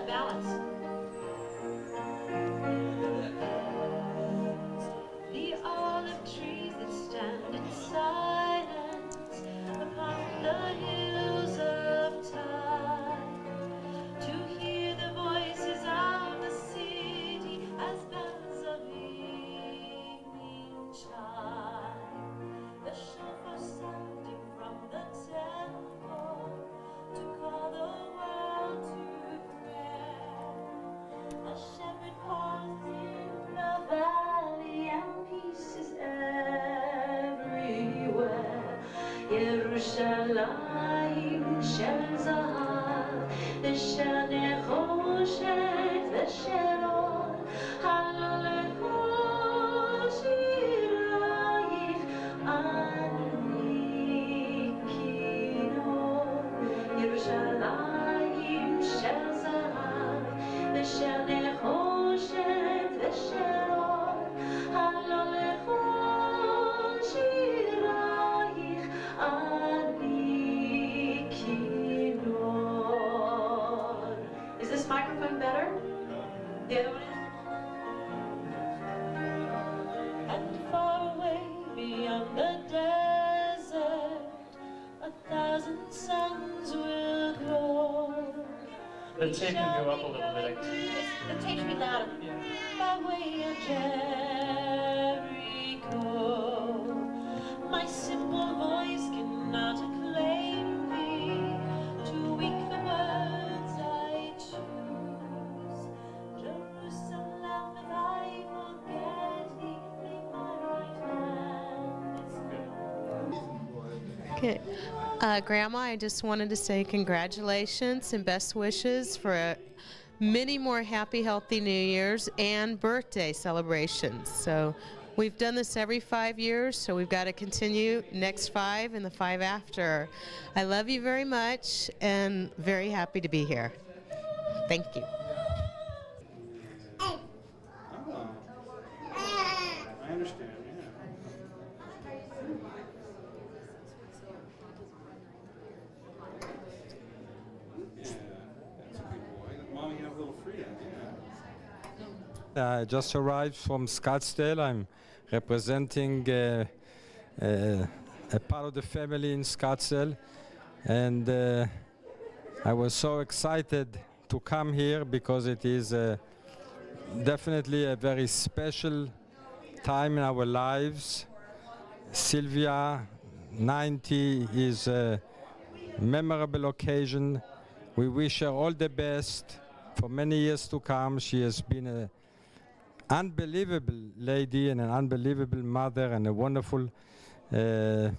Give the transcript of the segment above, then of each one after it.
balance. The olive trees that stand in silence upon the hills of time, to hear the voices of the city as bells of evening chime, the shofar sounding from the temple to call the world to prayer. A shepherd pauses in the valley and peace is everywhere. Yerushalayim shel zahav v'shel nechoshet v'shel or hallelecha shirayich ani kinor. Yerushalayim shel zahav v'shel nechoshet v'shel or hallelecha shirayich ani kinor. Is this microphone better? The other one is? And far away beyond the desert, 1,000 suns will glow. The tape can go up a little bit. The tape should be louder. By way of Jericho, my simple voice cannot acclaim thee. To weak the words I choose. Jerusalem, if I forget thee, make my right hand. Okay. Grandma, I just wanted to say congratulations and best wishes for many more happy, healthy New Year's and birthday celebrations. So we've done this every 5 years, so we've got to continue next 5 and the 5 after. I love you very much and very happy to be here. Thank you. I understand, that's a good boy. Mommy, you have a little freedom, I just arrived from Scottsdale. I'm representing a part of the family in Scottsdale, and I was so excited to come here because it is definitely a very special time in our lives. Sylvia, 90, is a memorable occasion. We wish her all the best for many years to come. She has been an unbelievable lady and an unbelievable mother and a wonderful friend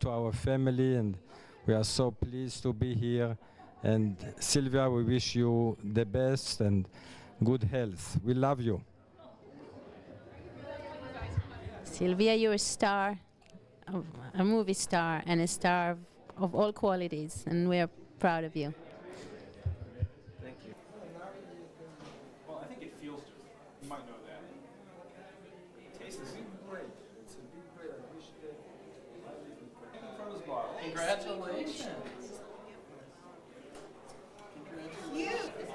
to our family, and we are so pleased to be here. And Sylvia, we wish you the best and good health. We love you. Sylvia, you're a star, a movie star, and a star of all qualities, and we are proud of you. Thank you. Well, I think it feels good. You might know that. Taste this. Great. It's a big bread. I wish that In front of this bottle. Congratulations.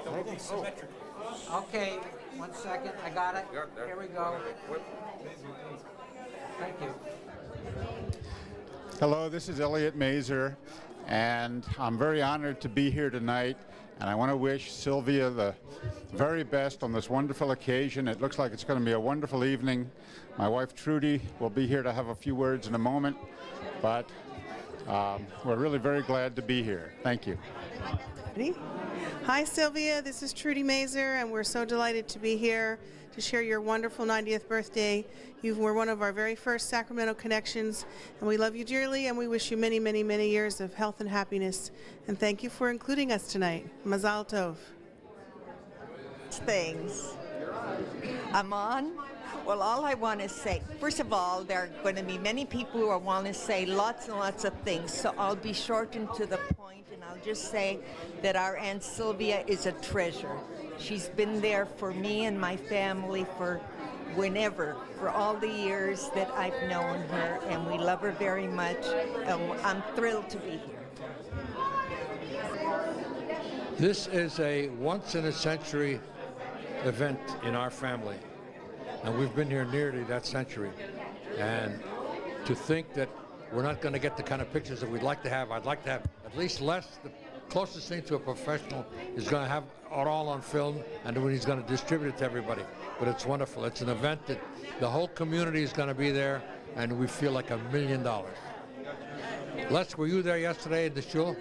Don't be symmetrical. Okay, 1 second. I got it. Here we go. Thank you. Hello, this is Elliot Mazer, and I'm very honored to be here tonight, and I want to wish Sylvia the very best on this wonderful occasion. It looks like it's going to be a wonderful evening. My wife Trudy will be here to have a few words in a moment, but we're really very glad to be here. Thank you. Ready? Hi Sylvia, this is Trudy Mazer, and we're so delighted to be here to share your wonderful 90th birthday. You were one of our very first Sacramento connections, and we love you dearly, and we wish you many, many, many years of health and happiness. And thank you for including us tonight. Mazal Tov. Things. I'm on. Well, all I want to say, first of all, there are going to be many people who want to say lots and lots of things, so I'll be short and to the point, and I'll just say that our Aunt Sylvia is a treasure. She's been there for me and my family for for all the years that I've known her, and we love her very much, and I'm thrilled to be here. This is a once-in-a-century event in our family, and we've been here nearly that century. And to think that we're not going to get the kind of pictures that we'd like to have, I'd like to have at least less. The closest thing to a professional is going to have it all on film, and then he's going to distribute it to everybody. But it's wonderful. It's an event that the whole community is going to be there, and we feel like $1 million. Les, were you there yesterday at the shul?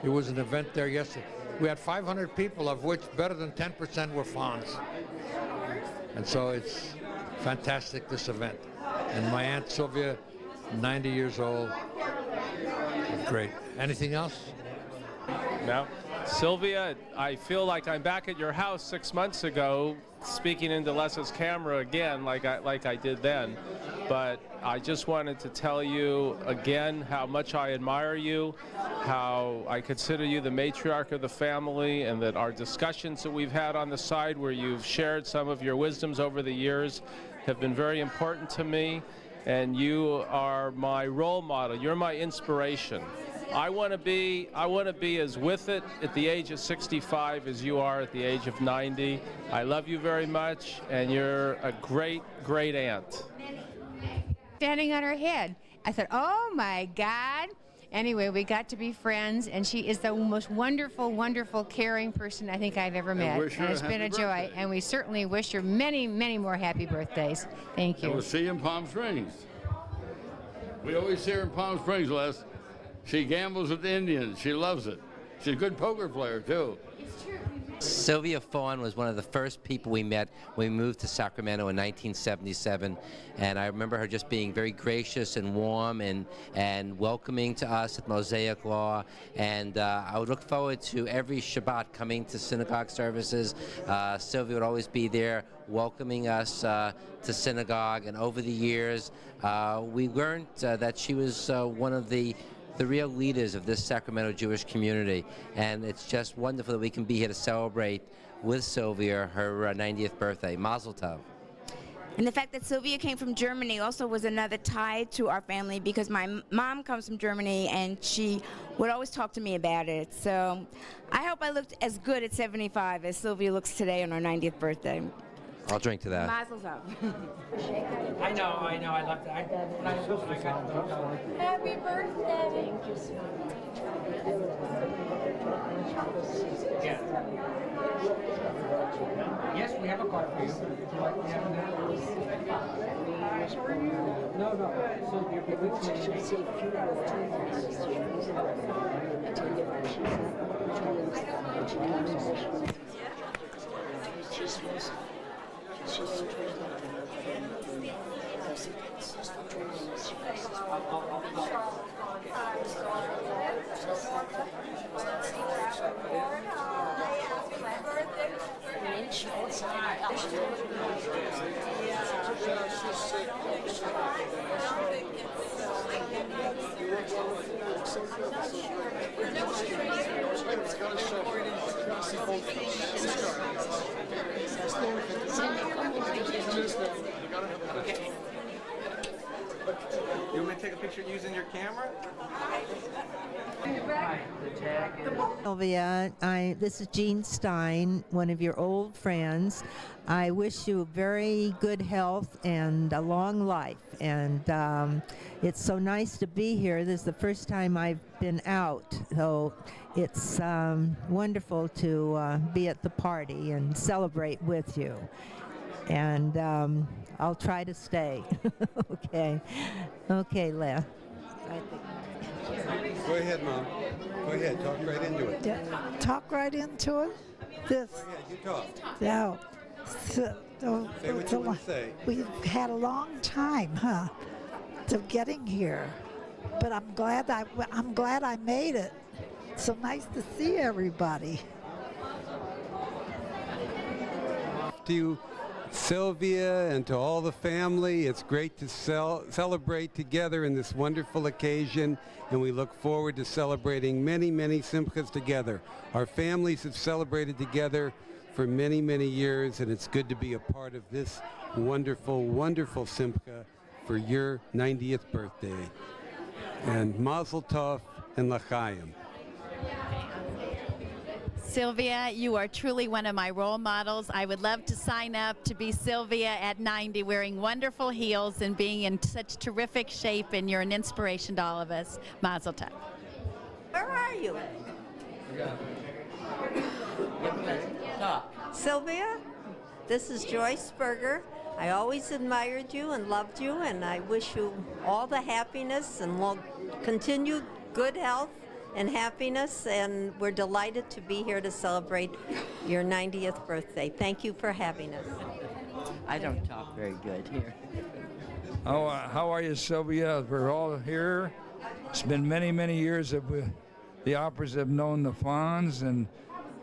It was an event there yesterday. We had 500 people, of which better than 10% were Fahns. And so it's fantastic, this event. And my Aunt Sylvia, 90 years old. Great. Anything else? No. Sylvia, I feel like I'm back at your house 6 months ago, speaking into Les's camera again, like I did then. But I just wanted to tell you again how much I admire you, how I consider you the matriarch of the family, and that our discussions that we've had on the side where you've shared some of your wisdoms over the years have been very important to me. And you are my role model. You're my inspiration. I want to be as with it at the age of 65 as you are at the age of 90. I love you very much, and you're a great, great aunt. Standing on her head. I thought, oh my God. Anyway, we got to be friends, and she is the most wonderful, wonderful, caring person I think I've ever met. wish her And it's a been a happy joy, birthday. and we certainly wish her many, many more happy birthdays. Thank And you. we'll see you in Palm Springs. We always see her in Palm Springs, Les. She gambles with the Indians. She loves it. She's a good poker player, too. Sylvia Fahn was one of the first people we met when we moved to Sacramento in 1977, and I remember her just being very gracious and warm and welcoming to us at Mosaic Law, and I would look forward to every Shabbat coming to synagogue services. Sylvia would always be there welcoming us to synagogue, and over the years we learned that she was one of the real leaders of this Sacramento Jewish community, and it's just wonderful that we can be here to celebrate with Sylvia her 90th birthday. Mazel tov. And the fact that Sylvia came from Germany also was another tie to our family, because my mom comes from Germany and she would always talk to me about it. So I hope I looked as good at 75 as Sylvia looks today on her 90th birthday. I'll drink to that. Mazel tov. I know, I love that. Happy birthday. Thank you so much. Yeah. Yes, we have a card for you. Would you like to have that? No. So you're You want me to take a picture using your camera? Sylvia, this is Jean Stein, one of your old friends. I wish you very good health and a long life. And it's so nice to be here. This is the first time I've been out, so it's wonderful to be at the party and celebrate with you. And I'll try to stay. Okay, Leah. Go ahead, Mom. Go ahead. Talk right into it. Talk right into it? This. Go ahead. You talk. No. Say what you want to say. We've had a long time, to getting here. But I'm glad I made it. It's so nice to see everybody. To you, Sylvia, and to all the family, it's great to celebrate together in this wonderful occasion, and we look forward to celebrating many, many simchas together. Our families have celebrated together for many, many years, and it's good to be a part of this wonderful, wonderful simcha for your 90th birthday. And Mazel Tov and L'chaim. Sylvia, you are truly one of my role models. I would love to sign up to be Sylvia at 90, wearing wonderful heels and being in such terrific shape, and you're an inspiration to all of us. Mazel tov. Where are you? Sylvia, this is Joyce Berger. I always admired you and loved you, and I wish you all the happiness and continued good health and happiness, and we're delighted to be here to celebrate your 90th birthday. Thank you for having us. I don't talk very good here. How are you, Sylvia? We're all here. It's been many, many years that the operas have known the Fahns, and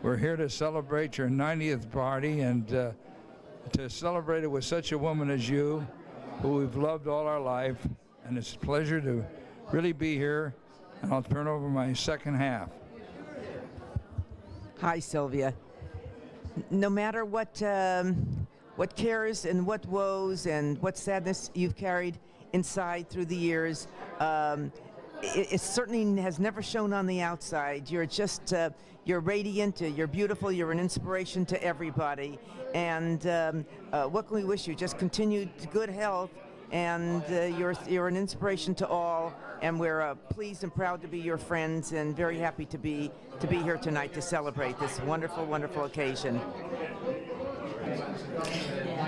we're here to celebrate your 90th party, and to celebrate it with such a woman as you, who we've loved all our life. And it's a pleasure to really be here, and I'll turn over my second half. Hi, Sylvia. No matter what cares and what woes and what sadness you've carried inside through the years, it certainly has never shown on the outside. You're just, you're radiant, you're beautiful, you're an inspiration to everybody. And what can we wish you? Just continued good health, and you're an inspiration to all. And we're pleased and proud to be your friends, and very happy to be here tonight to celebrate this wonderful, wonderful occasion.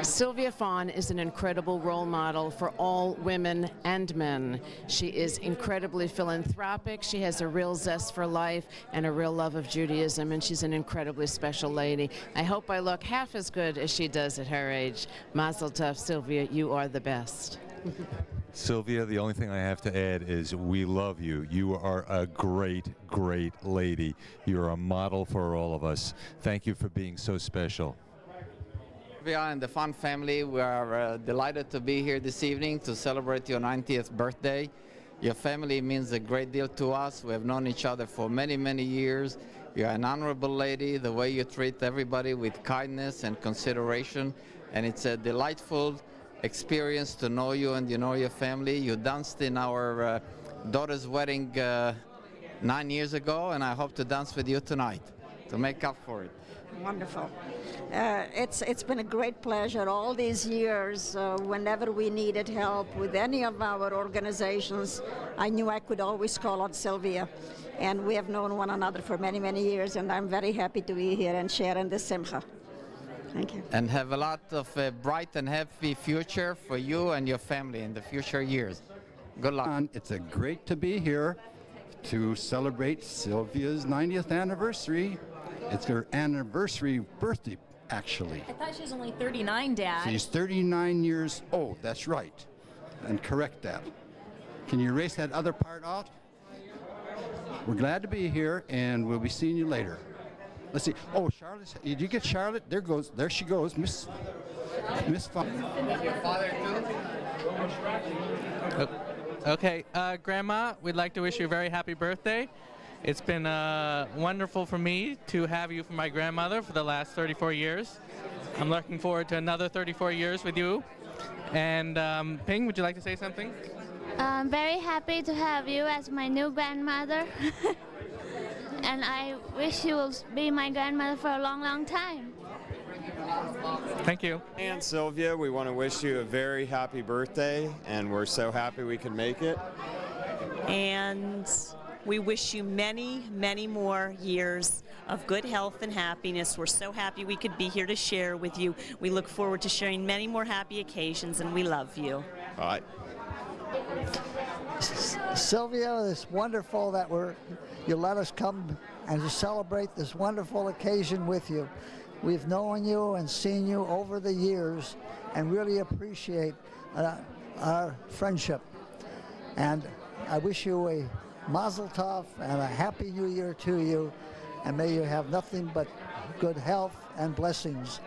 Sylvia Fahn is an incredible role model for all women and men. She is incredibly philanthropic. She has a real zest for life and a real love of Judaism, and she's an incredibly special lady. I hope I look half as good as she does at her age. Mazel tov, Sylvia, you are the best. Sylvia, the only thing I have to add is we love you. You are a great, great lady. You're a model for all of us. Thank you for being so special. Sylvia and the Fahn family, we are delighted to be here this evening to celebrate your 90th birthday. Your family means a great deal to us. We have known each other for many, many years. You're an honorable lady, the way you treat everybody with kindness and consideration, and it's a delightful experience to know you and you know your family. You danced in our daughter's wedding 9 years ago, and I hope to dance with you tonight to make up for it. Wonderful. It's been a great pleasure all these years. Whenever we needed help with any of our organizations, I knew I could always call on Sylvia. And we have known one another for many, many years, and I'm very happy to be here and share in this simcha. Thank you. And have a lot of bright and happy future for you and your family in the future years. Good luck. It's great to be here to celebrate Sylvia's 90th anniversary. It's her anniversary birthday, actually. I thought she was only 39, Dad. She's 39 years old, that's right. And correct that. Can you erase that other part out? We're glad to be here, and we'll be seeing you later. Let's see. Oh, Charlotte, did you get Charlotte? There she goes, Miss Fahn. Your father too? Okay, Grandma, we'd like to wish you a very happy birthday. It's been wonderful for me to have you for my grandmother for the last 34 years. I'm looking forward to another 34 years with you. And Ping, would you like to say something? I'm very happy to have you as my new grandmother. And I wish you will be my grandmother for a long, long time. Thank you. And Sylvia, we want to wish you a very happy birthday, and we're so happy we could make it. And we wish you many, many more years of good health and happiness. We're so happy we could be here to share with you. We look forward to sharing many more happy occasions, and we love you. All right. Sylvia, it's wonderful that you let us come and to celebrate this wonderful occasion with you. We've known you and seen you over the years and really appreciate our friendship. And I wish you a Mazel Tov and a Happy New Year to you, and may you have nothing but good health and blessings.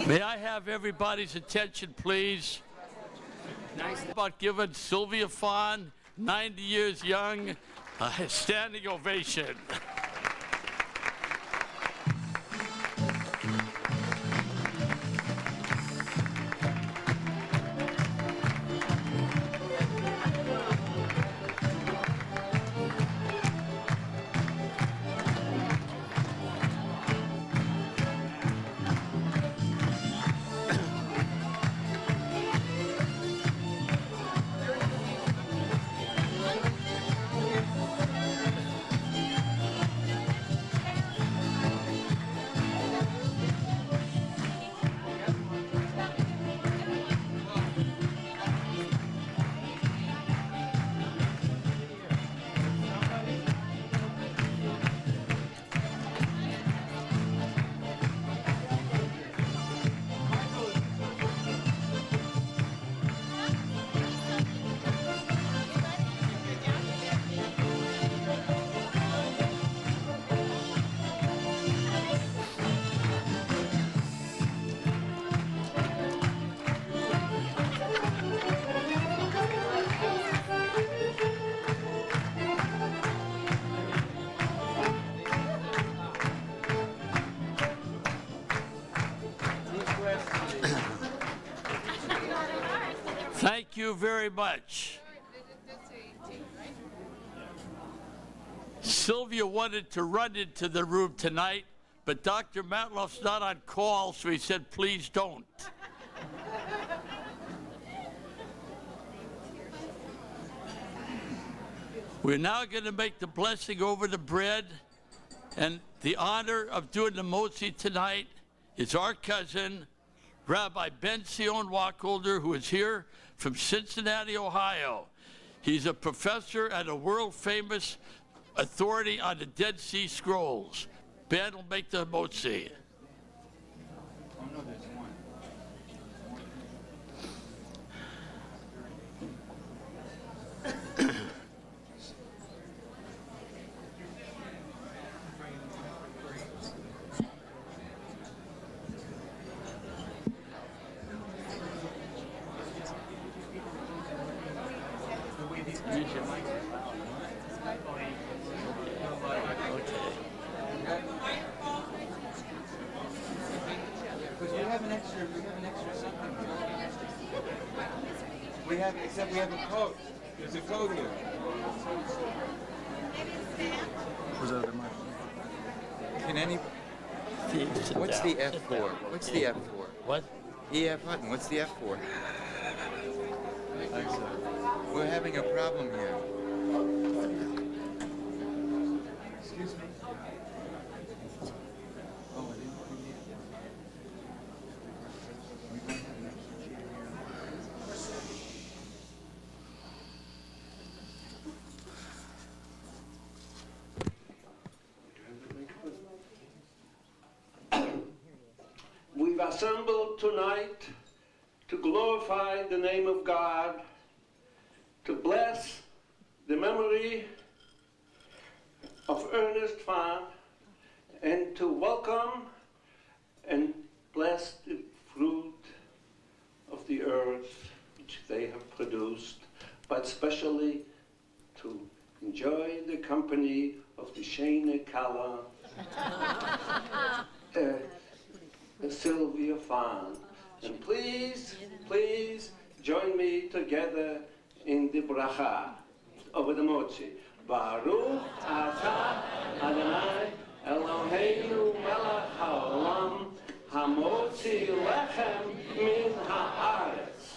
May I have everybody's attention, please? About giving Sylvia Fahn, 90 years young, a standing ovation. Thank you very much. Sylvia wanted to run into the room tonight, but Dr. Matloff's not on call, so he said, please don't. We're now going to make the blessing over the bread, and the honor of doing the motzi tonight is our cousin, Rabbi Ben Sion Wacholder, who is here from Cincinnati, Ohio. He's a professor and a world-famous authority on the Dead Sea Scrolls. Ben will make the motzi. Except we have a code. There's a code here. Can any... What's the F for? What's the F for? What? EF button. What's the F for? We're having a problem here. Excuse me. We've assembled tonight to glorify the name of God, to bless the memory of Ernest Fahn, and to welcome and bless the fruit of the earth which they have produced, but especially to enjoy the company of the Shane Kala, Sylvia Fahn. And please, please join me together in the bracha of the mochi. Baruch atah Adonai Eloheinu melech haolam hamotzi lechem min haaretz.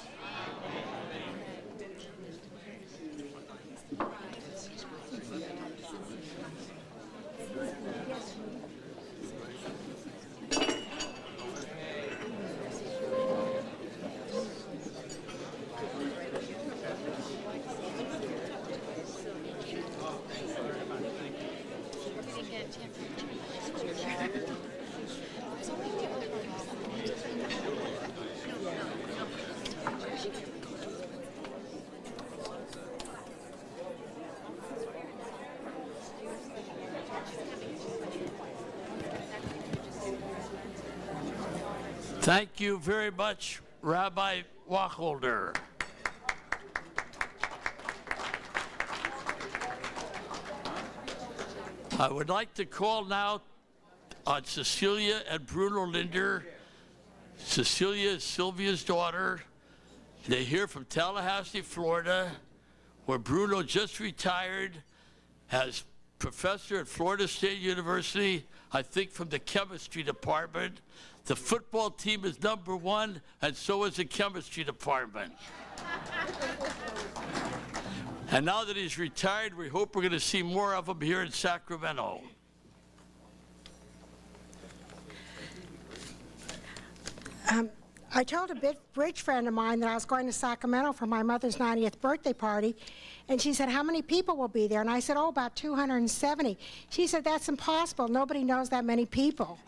Thank you very much, Rabbi Wacholder. I would like to call now on Cecilia and Bruno Linder. Cecilia is Sylvia's daughter. They're here from Tallahassee, Florida, where Bruno just retired as professor at Florida State University, I think from the chemistry department. The football team is #1, and so is the chemistry department. And now that he's retired, we hope we're going to see more of him here in Sacramento. I told a bridge friend of mine that I was going to Sacramento for my mother's 90th birthday party, and she said, how many people will be there? And I said, oh, about 270. She said, that's impossible. Nobody knows that many people.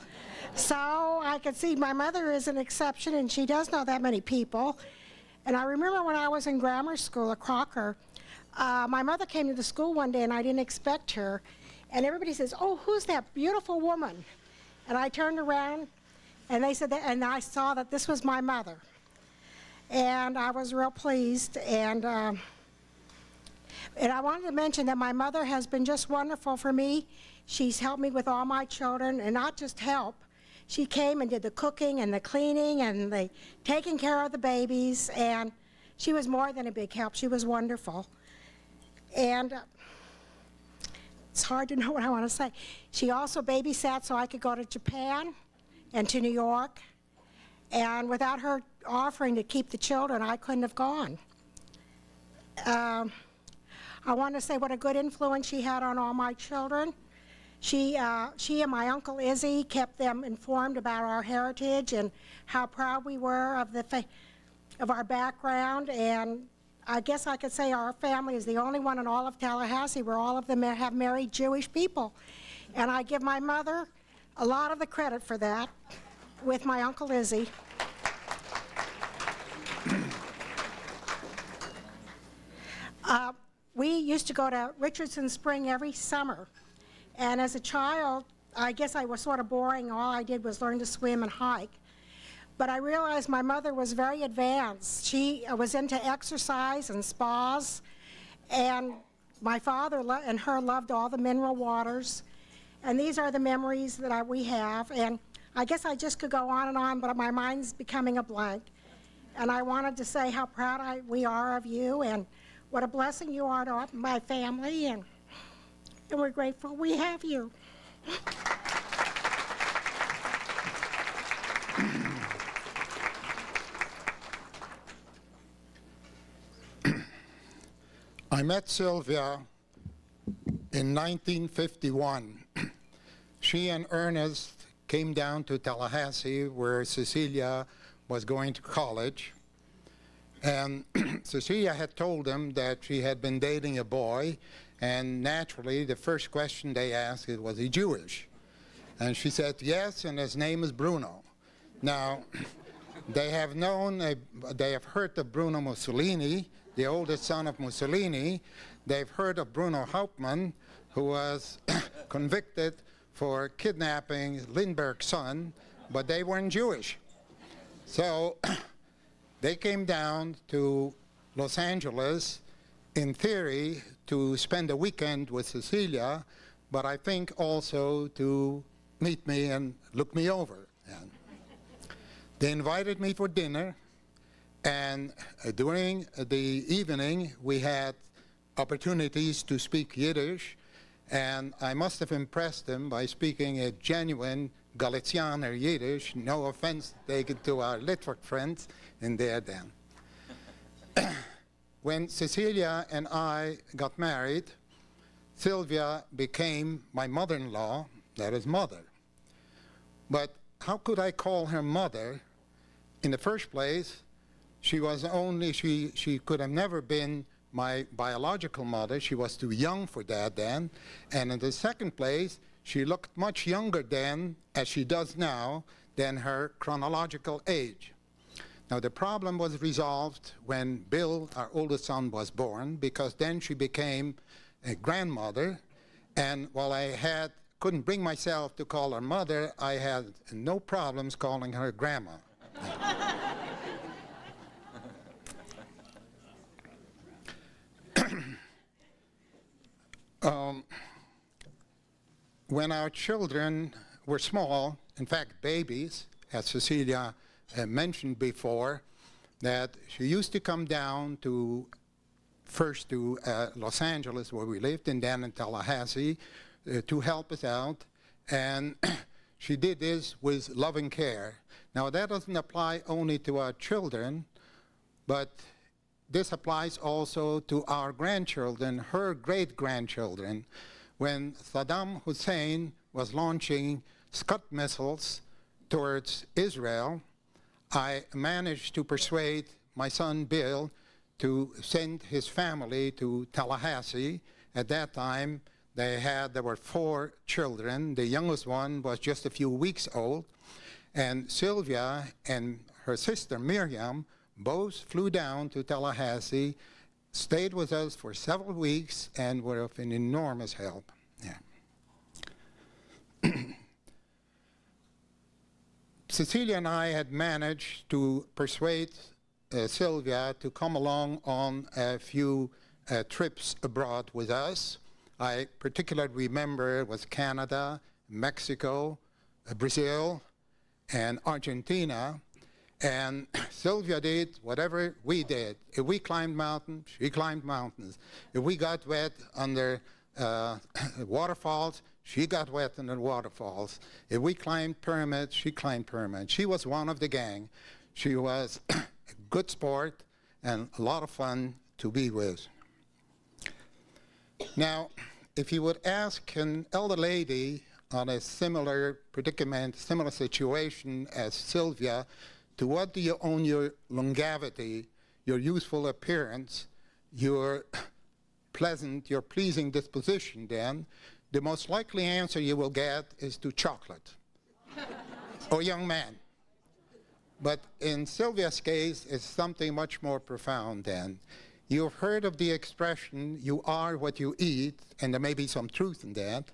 So I could see my mother is an exception, and she does know that many people. And I remember when I was in grammar school at Crocker, my mother came to the school one day, and I didn't expect her. And everybody says, oh, who's that beautiful woman? And I turned around, and they said that, and I saw that this was my mother. And I was real pleased. And I wanted to mention that my mother has been just wonderful for me. She's helped me with all my children, and not just help. She came and did the cooking and the cleaning and the taking care of the babies, and she was more than a big help. She was wonderful. And it's hard to know what I want to say. She also babysat so I could go to Japan and to New York, and without her offering to keep the children, I couldn't have gone. I want to say what a good influence she had on all my children. She and my Uncle Izzy kept them informed about our heritage and how proud we were of our background, and I guess I could say our family is the only one in all of Tallahassee where all of them have married Jewish people. And I give my mother a lot of the credit for that with my Uncle Izzy. We used to go to Richardson Spring every summer. And as a child, I guess I was sort of boring. All I did was learn to swim and hike. But I realized my mother was very advanced. She was into exercise and spas. And my father and her loved all the mineral waters. And these are the memories that we have. And I guess I just could go on, but my mind's becoming a blank. And I wanted to say how proud we are of you and what a blessing you are to my family. And we're grateful we have you. I met Sylvia in 1951. She and Ernest came down to Tallahassee where Cecilia was going to college. And Cecilia had told them that she had been dating a boy, and naturally the first question they asked is, was he Jewish? And she said yes, and his name is Bruno. Now, they have heard of Bruno Mussolini, the oldest son of Mussolini. They've heard of Bruno Hauptmann, who was convicted for kidnapping Lindbergh's son, but they weren't Jewish. So they came down to Los Angeles, in theory, to spend a weekend with Cecilia, but I think also to meet me and look me over. And they invited me for dinner, and during the evening we had opportunities to speak Yiddish, and I must have impressed them by speaking a genuine Galicianer Yiddish, no offense taken to our Litvic friends in there then. When Cecilia and I got married, Sylvia became my mother-in-law, that is mother. But how could I call her mother? In the first place, she could have never been my biological mother. She was too young for that then. And in the second place, she looked much younger then, as she does now, than her chronological age. Now, the problem was resolved when Bill, our oldest son, was born, because then she became a grandmother. And while I couldn't bring myself to call her mother, I had no problems calling her grandma. When our children were small, in fact babies, as Cecilia mentioned before, that she used to come down to first to Los Angeles, where we lived, and then in Tallahassee to help us out. And she did this with loving care. Now that doesn't apply only to our children, but this applies also to our grandchildren, her great-grandchildren. When Saddam Hussein was launching Scud missiles towards Israel, I managed to persuade my son Bill to send his family to Tallahassee. At that time, there were 4 children. The youngest one was just a few weeks old. And Sylvia and her sister Miriam both flew down to Tallahassee, stayed with us for several weeks, and were of an enormous help. Yeah. Cecilia and I had managed to persuade Sylvia to come along on a few trips abroad with us. I particularly remember it was Canada, Mexico, Brazil, and Argentina. And Sylvia did whatever we did. If we climbed mountains, she climbed mountains. If we got wet under waterfalls, she got wet under waterfalls. If we climbed pyramids, she climbed pyramids. She was one of the gang. She was a good sport and a lot of fun to be with. Now, if you would ask an elder lady on a similar predicament, similar situation as Sylvia, to what do you owe your longevity, your youthful appearance, your your pleasing disposition, then the most likely answer you will get is to chocolate or young man. But in Sylvia's case, it's something much more profound then. You've heard of the expression, you are what you eat, and there may be some truth in that,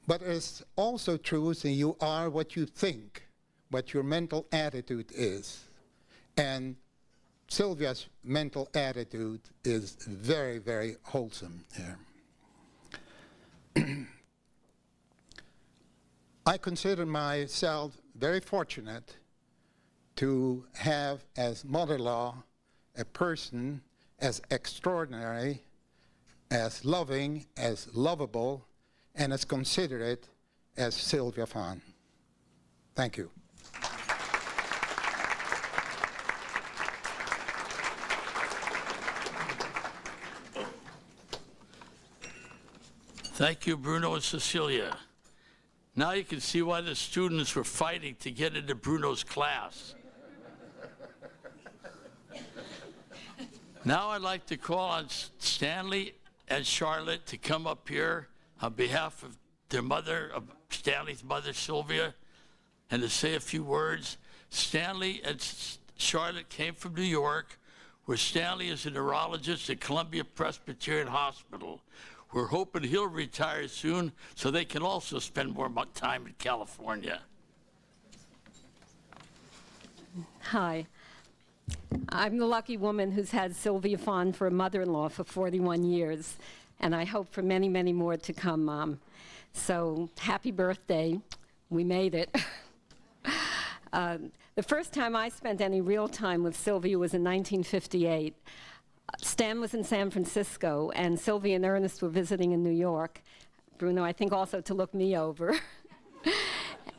but it's also truth that you are what you think, what your mental attitude is. And Sylvia's mental attitude is very, very wholesome here. I consider myself very fortunate to have as mother-in-law a person as extraordinary, as loving, as lovable, and as considerate as Sylvia Fahn. Thank you. Thank you, Bruno and Cecilia. Now you can see why the students were fighting to get into Bruno's class. Now I'd like to call on Stanley and Charlotte to come up here on behalf of their mother, of Stanley's mother, Sylvia, and to say a few words. Stanley and Charlotte came from New York, where Stanley is a neurologist at Columbia Presbyterian Hospital. We're hoping he'll retire soon so they can also spend more time in California. Hi. I'm the lucky woman who's had Sylvia Fahn for a mother-in-law for 41 years, and I hope for many, many more to come, Mom. So happy birthday. We made it. The first time I spent any real time with Sylvia was in 1958. Stan was in San Francisco, and Sylvia and Ernest were visiting in New York. Bruno, I think, also to look me over.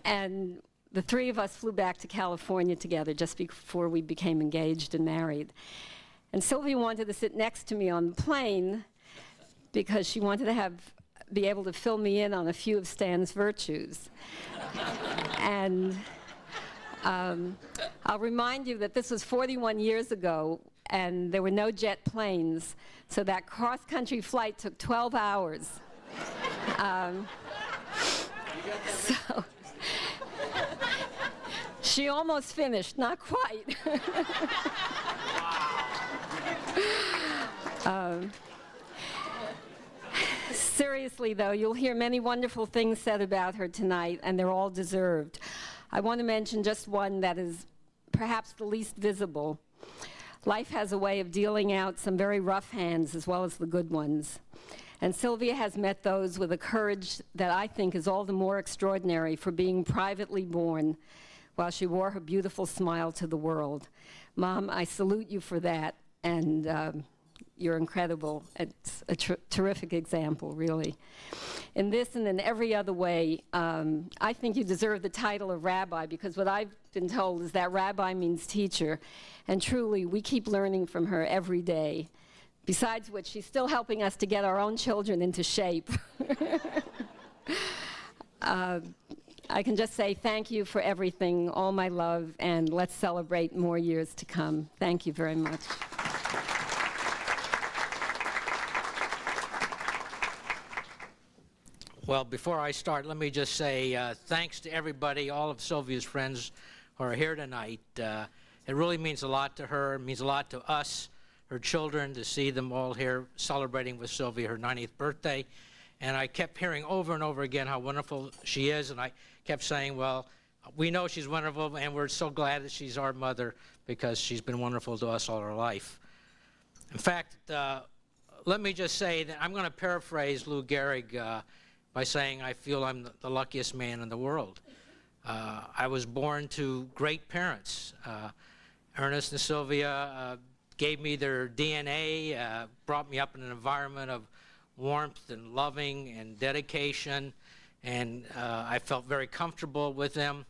And the 3 of us flew back to California together just before we became engaged and married. And Sylvia wanted to sit next to me on the plane because she wanted to be able to fill me in on a few of Stan's virtues. And I'll remind you that this was 41 years ago, and there were no jet planes, so that cross-country flight took 12 hours. So she almost finished, not quite. Seriously, though, you'll hear many wonderful things said about her tonight, and they're all deserved. I want to mention just one that is perhaps the least visible. Life has a way of dealing out some very rough hands as well as the good ones. And Sylvia has met those with a courage that I think is all the more extraordinary for being privately born while she wore her beautiful smile to the world. Mom, I salute you for that, and you're incredible. It's a terrific example, really. In this and in every other way, I think you deserve the title of rabbi, because what I've been told is that rabbi means teacher, and truly, we keep learning from her every day. Besides which, she's still helping us to get our own children into shape. I can just say thank you for everything, all my love, and let's celebrate more years to come. Thank you very much. Well, before I start, let me just say thanks to everybody, all of Sylvia's friends who are here tonight. It really means a lot to her. It means a lot to us, her children, to see them all here celebrating with Sylvia her 90th birthday. And I kept hearing over and over again how wonderful she is, and I kept saying, well, we know she's wonderful, and we're so glad that she's our mother, because she's been wonderful to us all our life. In fact, let me just say that I'm going to paraphrase Lou Gehrig by saying I feel I'm the luckiest man in the world. I was born to great parents. Ernest and Sylvia gave me their DNA, brought me up in an environment of warmth and loving and dedication, and I felt very comfortable with them.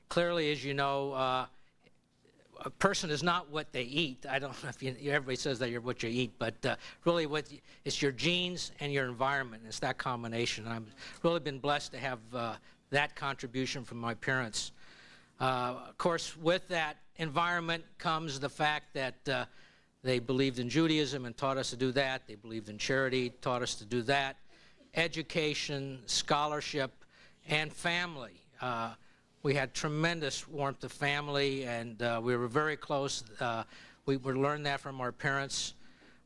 Clearly, as you know, a person is not what they eat. I don't know if everybody says that you're what you eat, but really it's your genes and your environment. It's that combination. And I've really been blessed to have that contribution from my parents. Of course, with that environment comes the fact that they believed in Judaism and taught us to do that. They believed in charity, taught us to do that. Education, scholarship, and family. We had tremendous warmth of family, and we were very close. We learned that from our parents.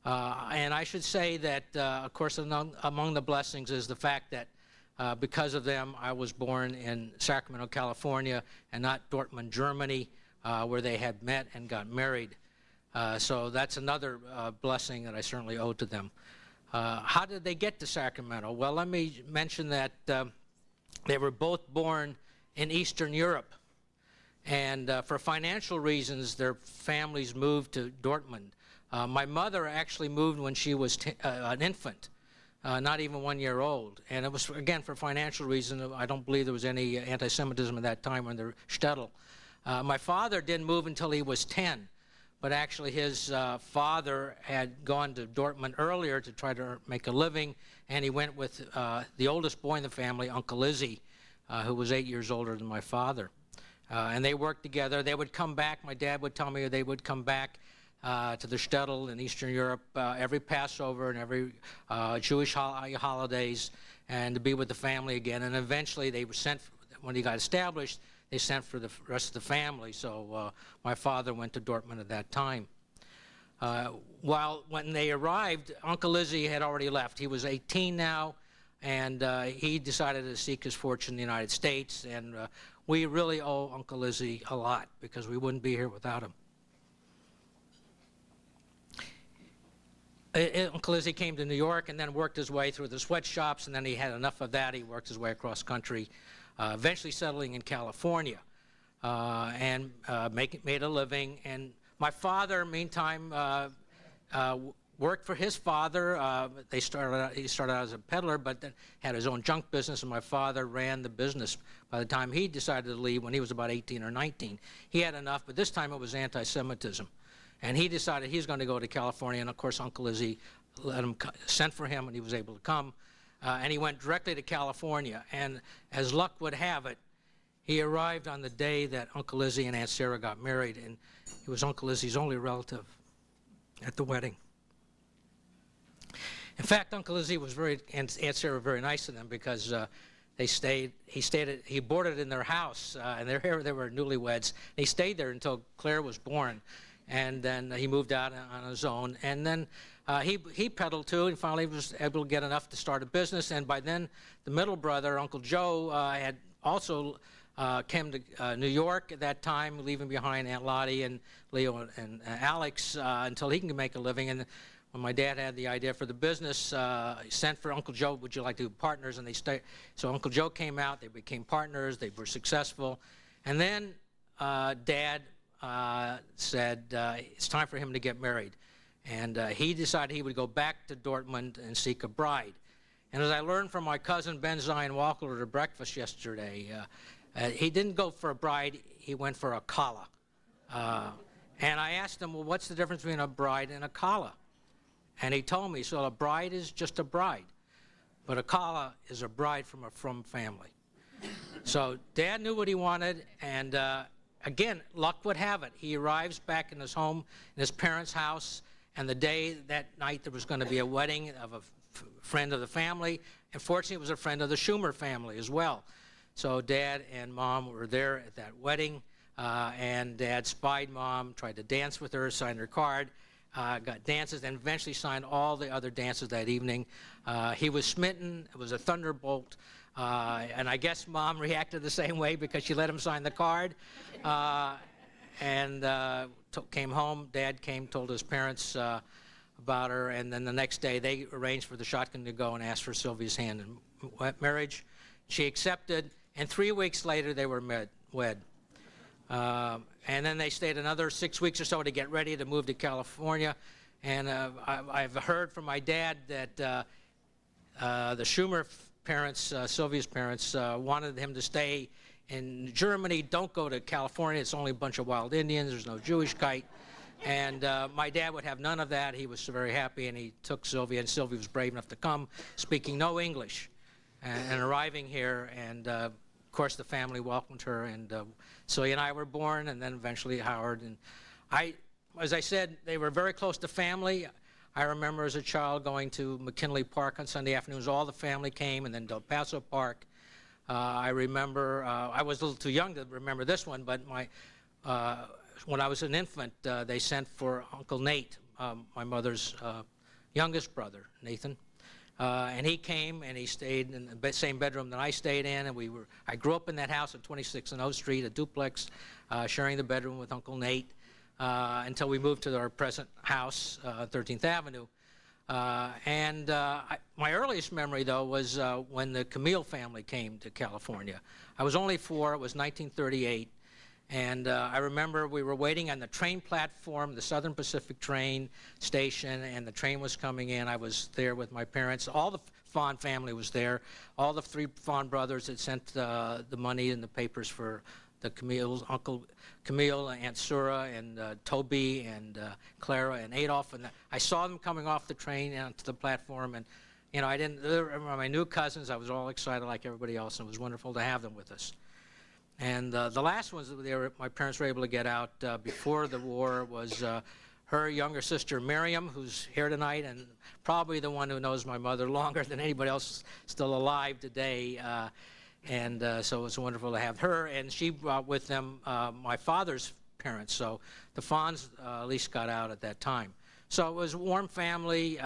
And I should say that, of course, among the blessings is the fact that because of them, I was born in Sacramento, California, and not Dortmund, Germany, where they had met and got married. So that's another blessing that I certainly owe to them. How did they get to Sacramento? Well, let me mention that they were both born in Eastern Europe. And for financial reasons, their families moved to Dortmund. My mother actually moved when she was an infant, not even 1 year old. And it was, again, for financial reasons. I don't believe there was any anti-Semitism at that time in the shtetl. My father didn't move until he was 10. But actually his father had gone to Dortmund earlier to try to make a living, and he went with the oldest boy in the family, Uncle Izzy, who was 8 years older than my father. And they worked together. They would come back. My dad would tell me they would come back to the shtetl in Eastern Europe every Passover and every Jewish holidays, and to be with the family again. And eventually they were sent, when he got established, they sent for the rest of the family. So my father went to Dortmund at that time. When they arrived, Uncle Izzy had already left. He was 18 now, and he decided to seek his fortune in the United States. And we really owe Uncle Izzy a lot, because we wouldn't be here without him. Uncle Izzy came to New York and then worked his way through the sweatshops, and then he had enough of that. He worked his way across country, eventually settling in California, and made a living. And my father, meantime, worked for his father. He started out as a peddler, but then had his own junk business, and my father ran the business. By the time he decided to leave, when he was about 18 or 19, he had enough, but this time it was anti-Semitism. And he decided he's going to go to California, and of course Uncle Izzy sent for him, and he was able to come. And he went directly to California, and as luck would have it, he arrived on the day that Uncle Izzy and Aunt Sarah got married, and he was Uncle Izzy's only relative at the wedding. In fact, Uncle Izzy and Aunt Sarah were very nice to them, because he boarded in their house, and they were newlyweds. He stayed there until Claire was born, and then he moved out on his own. And then he peddled too, and finally was able to get enough to start a business. And by then, the middle brother, Uncle Joe, had also came to New York at that time, leaving behind Aunt Lottie and Leo and Alex until he can make a living. And when my dad had the idea for the business, he sent for Uncle Joe, would you like to be partners? And so Uncle Joe came out, they became partners, they were successful. And then Dad said it's time for him to get married. And he decided he would go back to Dortmund and seek a bride. And as I learned from my cousin Ben Zion Walker at breakfast yesterday, he didn't go for a bride, he went for a kala. And I asked him, well, what's the difference between a bride and a kala? And he told me, so a bride is just a bride, but a kala is a bride from a frum family. So Dad knew what he wanted, and again, luck would have it. He arrives back in his home, in his parents' house, and the day, that night, there was going to be a wedding of a friend of the family, and fortunately, it was a friend of the Schumer family as well. So Dad and Mom were there at that wedding, and Dad spied Mom, tried to dance with her, signed her card, got dances, and eventually signed all the other dances that evening. He was smitten. It was a thunderbolt. And I guess Mom reacted the same way because she let him sign the card. Came home. Dad came, told his parents about her, and then the next day they arranged for the shotgun to go and ask for Sylvia's hand in marriage. She accepted, and 3 weeks later they were wed. And then they stayed another 6 weeks or so to get ready to move to California. And I've heard from my dad that the Schumer parents, Sylvia's parents, wanted him to stay in Germany. Don't go to California. It's only a bunch of wild Indians. There's no Jewish kite. And my dad would have none of that. He was very happy, and he took Sylvia, and Sylvia was brave enough to come, speaking no English, and arriving here. And of course, the family welcomed her, and Sylvia and I were born, and then eventually Howard. And as I said, they were very close to family. I remember as a child going to McKinley Park on Sunday afternoons. All the family came, and then Del Paso Park. I remember, I was a little too young to remember this one, but when I was an infant, they sent for Uncle Nate, my mother's youngest brother, Nathan. And he came, and he stayed in the same bedroom that I stayed in, and I grew up in that house at 26 and O Street, a duplex, sharing the bedroom with Uncle Nate, until we moved to our present house, 13th Avenue. My earliest memory, though, was when the Camille family came to California. I was only 4, it was 1938, and I remember we were waiting on the train platform, the Southern Pacific train station, and the train was coming in. I was there with my parents. All the Fahn family was there. All the 3 Fahn brothers had sent the money and the papers for the Camille's, Uncle Camille, Aunt Sura, and Toby, and Clara, and Adolph. And I saw them coming off the train onto the platform, and they were my new cousins. I was all excited like everybody else, and it was wonderful to have them with us. And the last ones that my parents were able to get out before the war was her younger sister Miriam, who's here tonight, and probably the one who knows my mother longer than anybody else still alive today. So it was wonderful to have her, and she brought with them my father's parents, so the Fahns at least got out at that time. So it was a warm family.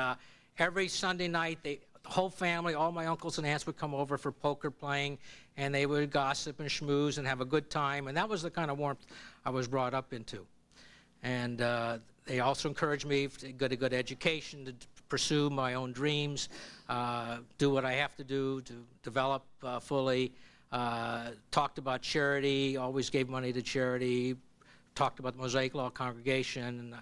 Every Sunday night, the whole family, all my uncles and aunts would come over for poker playing, and they would gossip and schmooze and have a good time, and that was the kind of warmth I was brought up into. And they also encouraged me to get a good education, to pursue my own dreams, do what I have to do to develop fully, talked about charity, always gave money to charity, talked about the Mosaic Law congregation,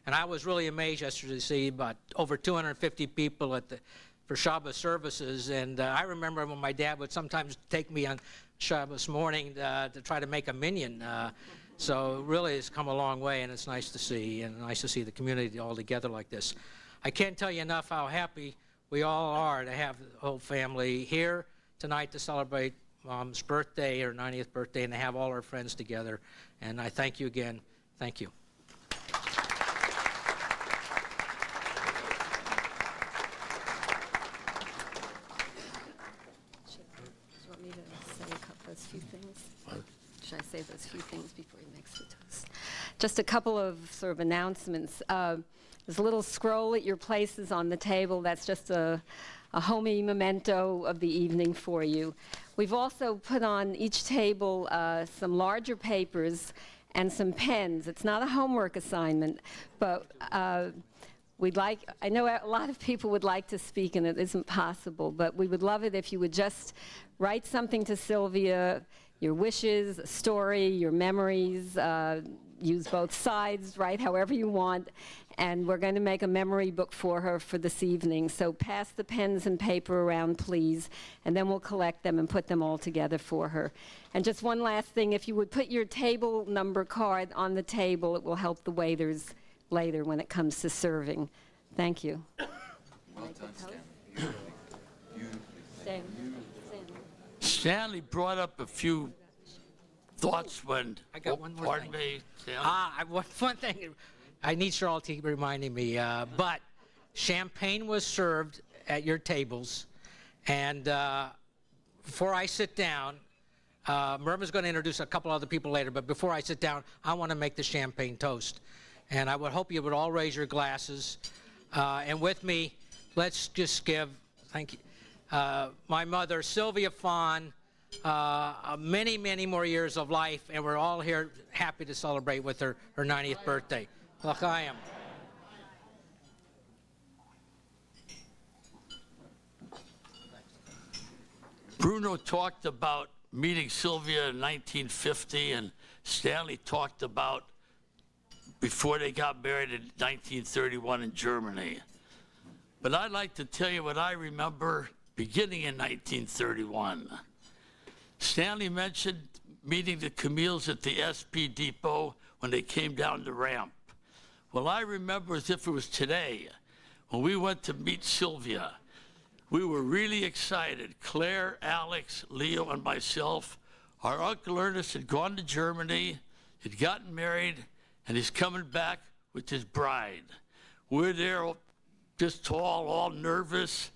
and I was really amazed yesterday to see about over 250 people for Shabbos services, and I remember when my dad would sometimes take me on Shabbos morning to try to make a minyan. So really it's come a long way, and it's nice to see, and nice to see the community all together like this. I can't tell you enough how happy we all are to have the whole family here tonight to celebrate Mom's birthday, her 90th birthday, and to have all our friends together. And I thank you again. Thank you. Do you want me to say those few things? Should I say those few things before he makes the toast? Just a couple of sort of announcements. There's a little scroll at your places on the table. That's just a homey memento of the evening for you. We've also put on each table some larger papers and some pens. It's not a homework assignment, but I know a lot of people would like to speak and it isn't possible, but we would love it if you would just write something to Sylvia, your wishes, a story, your memories, use both sides, write however you want, and we're going to make a memory book for her for this evening. So pass the pens and paper around, please, and then we'll collect them and put them all together for her. And just one last thing, if you would put your table number card on the table, it will help the waiters later when it comes to serving. Thank you. Well done, Stanley. Stanley brought up a few thoughts when. I got one more pardon thing. me, Stanley. One thing. I need Charlotte to keep reminding me, but champagne was served at your tables, and before I sit down, Merva's going to introduce a couple other people later, but before I sit down, I want to make the champagne toast. And I would hope you would all raise your glasses. And with me, let's just give, thank you, my mother, Sylvia Fahn, many, many more years of life, and we're all here happy to celebrate with her 90th birthday. L'chaim. Bruno talked about meeting Sylvia in 1950, and Stanley talked about before they got married in 1931 in Germany. But I'd like to tell you what I remember beginning in 1931. Stanley mentioned meeting the Camille's at the SP depot when they came down the ramp. Well, I remember as if it was today, when we went to meet Sylvia. We were really excited. Claire, Alex, Leo, and myself. Our Uncle Ernest had gone to Germany, had gotten married, and he's coming back with his bride. We're there just tall, all nervous,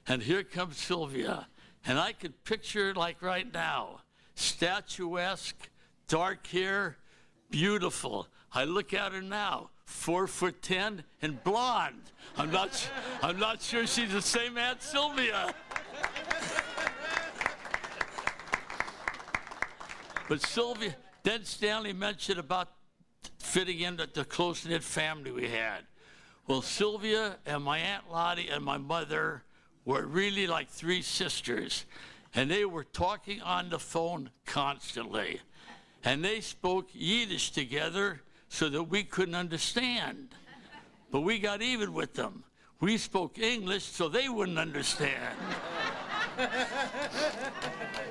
and here comes Sylvia. And I could picture her like right now, statuesque, dark hair, beautiful. I look at her now, 4'10" and blonde. I'm not sure she's the same Aunt Sylvia. But Sylvia, then Stanley mentioned about fitting into the close-knit family we had. Well, Sylvia and my Aunt Lottie and my mother were really like three sisters, and they were talking on the phone constantly. And they spoke Yiddish together so that we couldn't understand. But we got even with them. We spoke English so they wouldn't understand.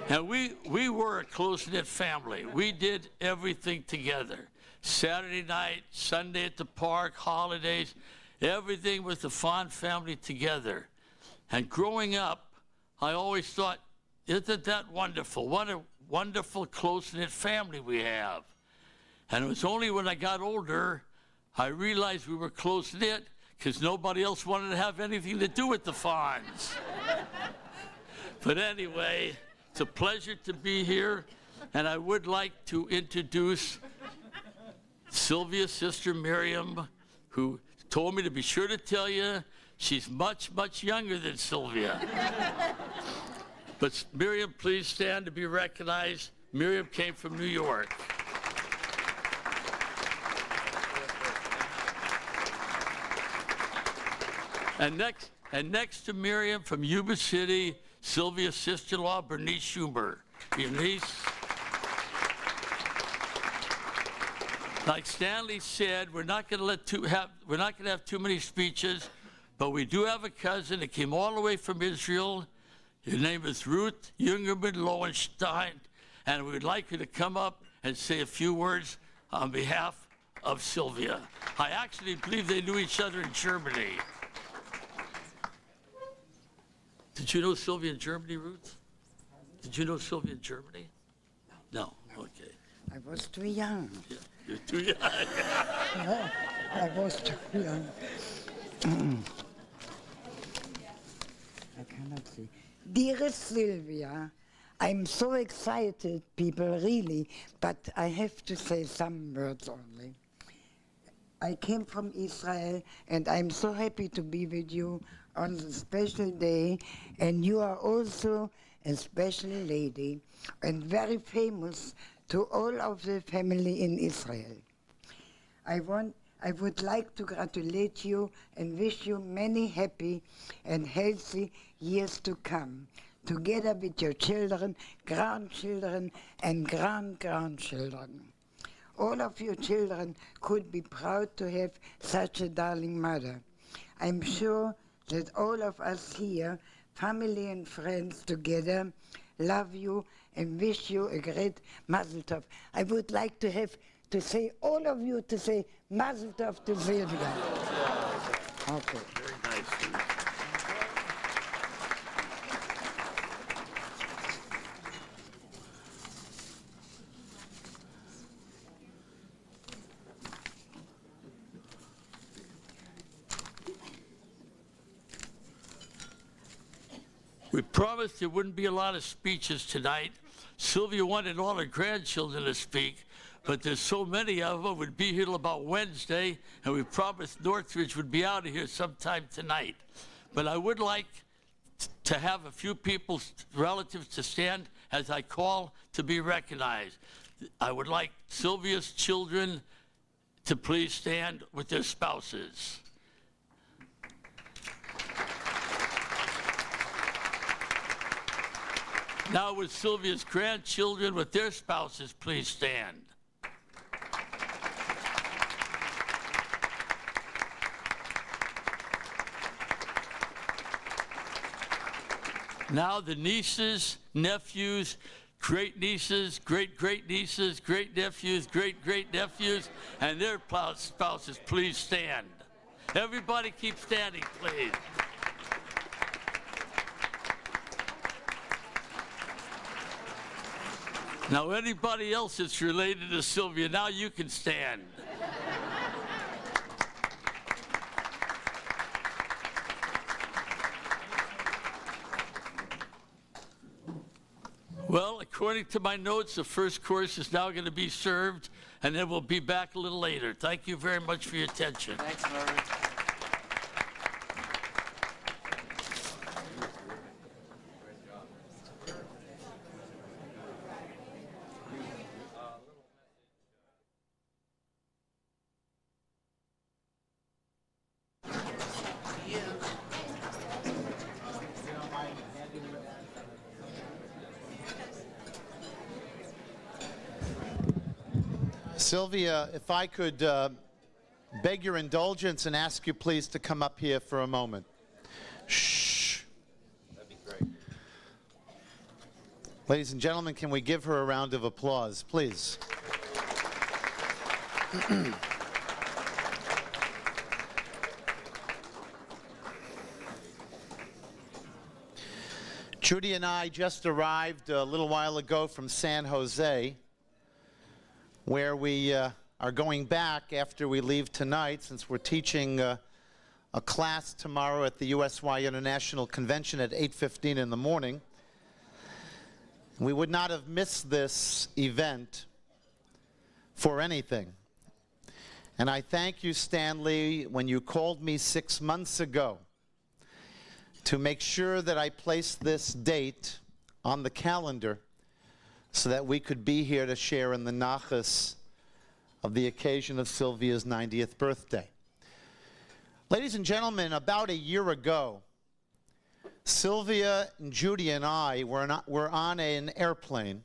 And we were a close-knit family. We did everything together. Saturday night, Sunday at the park, holidays, everything with the Fahn family together. And growing up, I always thought, isn't that wonderful? What a wonderful, close-knit family we have. And it was only when I got older, I realized we were close-knit because nobody else wanted to have anything to do with the Fahns. But anyway, it's a pleasure to be here, and I would like to introduce Sylvia's sister Miriam, who told me to be sure to tell you she's much, much younger than Sylvia. But Miriam, please stand to be recognized. Miriam came from New York. And next to Miriam from Yuba City, Sylvia's sister-in-law, Bernice Schumer. Bernice. Like Stanley said, we're not going to have too many speeches, but we do have a cousin that came all the way from Israel. Her name is Ruth Jungerman Lowenstein, and we'd like her to come up and say a few words on behalf of Sylvia. I actually believe they knew each other in Germany. Did you know Sylvia in Germany, Ruth? Did you know Sylvia in Germany? No. Okay. I was too young. Yeah, you're too young. No, I was too young. I cannot see. Dearest Sylvia, I'm so excited, people, really, but I have to say some words only. I came from Israel, and I'm so happy to be with you on the special day, and you are also a special lady and very famous to all of the family in Israel. I would like to congratulate you and wish you many happy and healthy years to come, together with your children, grandchildren, and grandchildren. All of your children could be proud to have such a darling mother. I'm sure that all of us here, family and friends together, love you and wish you a great Mazel Tov. I would like to say, all of you to say Mazel Tov to Sylvia. Okay. Very nice. We promised there wouldn't be a lot of speeches tonight. Sylvia wanted all her grandchildren to speak, but there's so many of them would be here till about Wednesday, and we promised Northridge would be out of here sometime tonight. But I would like to have a few people's relatives to stand as I call to be recognized. I would like Sylvia's children to please stand with their spouses. Now with Sylvia's grandchildren with their spouses, please stand. Now the nieces, nephews, great-nieces, great-great-nieces, great-nephews, great-great-nephews, and their spouses, please stand. Everybody keep standing, please. Now anybody else that's related to Sylvia, now you can stand. Well, according to my notes, the first course is now going to be served, and then we'll be back a little later. Thank you very much for your attention. Thanks, Murray. Sylvia, if I could beg your indulgence and ask you please to come up here for a moment. Shh. That'd be great. Ladies and gentlemen, can we give her a round of applause, please? Judy and I just arrived a little while ago from San Jose, where we are going back after we leave tonight, since we're teaching a class tomorrow at the USY International Convention at 8:15 in the morning. We would not have missed this event for anything. And I thank you, Stanley, when you called me 6 months ago to make sure that I placed this date on the calendar so that we could be here to share in the nachas of the occasion of Sylvia's 90th birthday. Ladies and gentlemen, about a year ago, Sylvia and Judy and I were on an airplane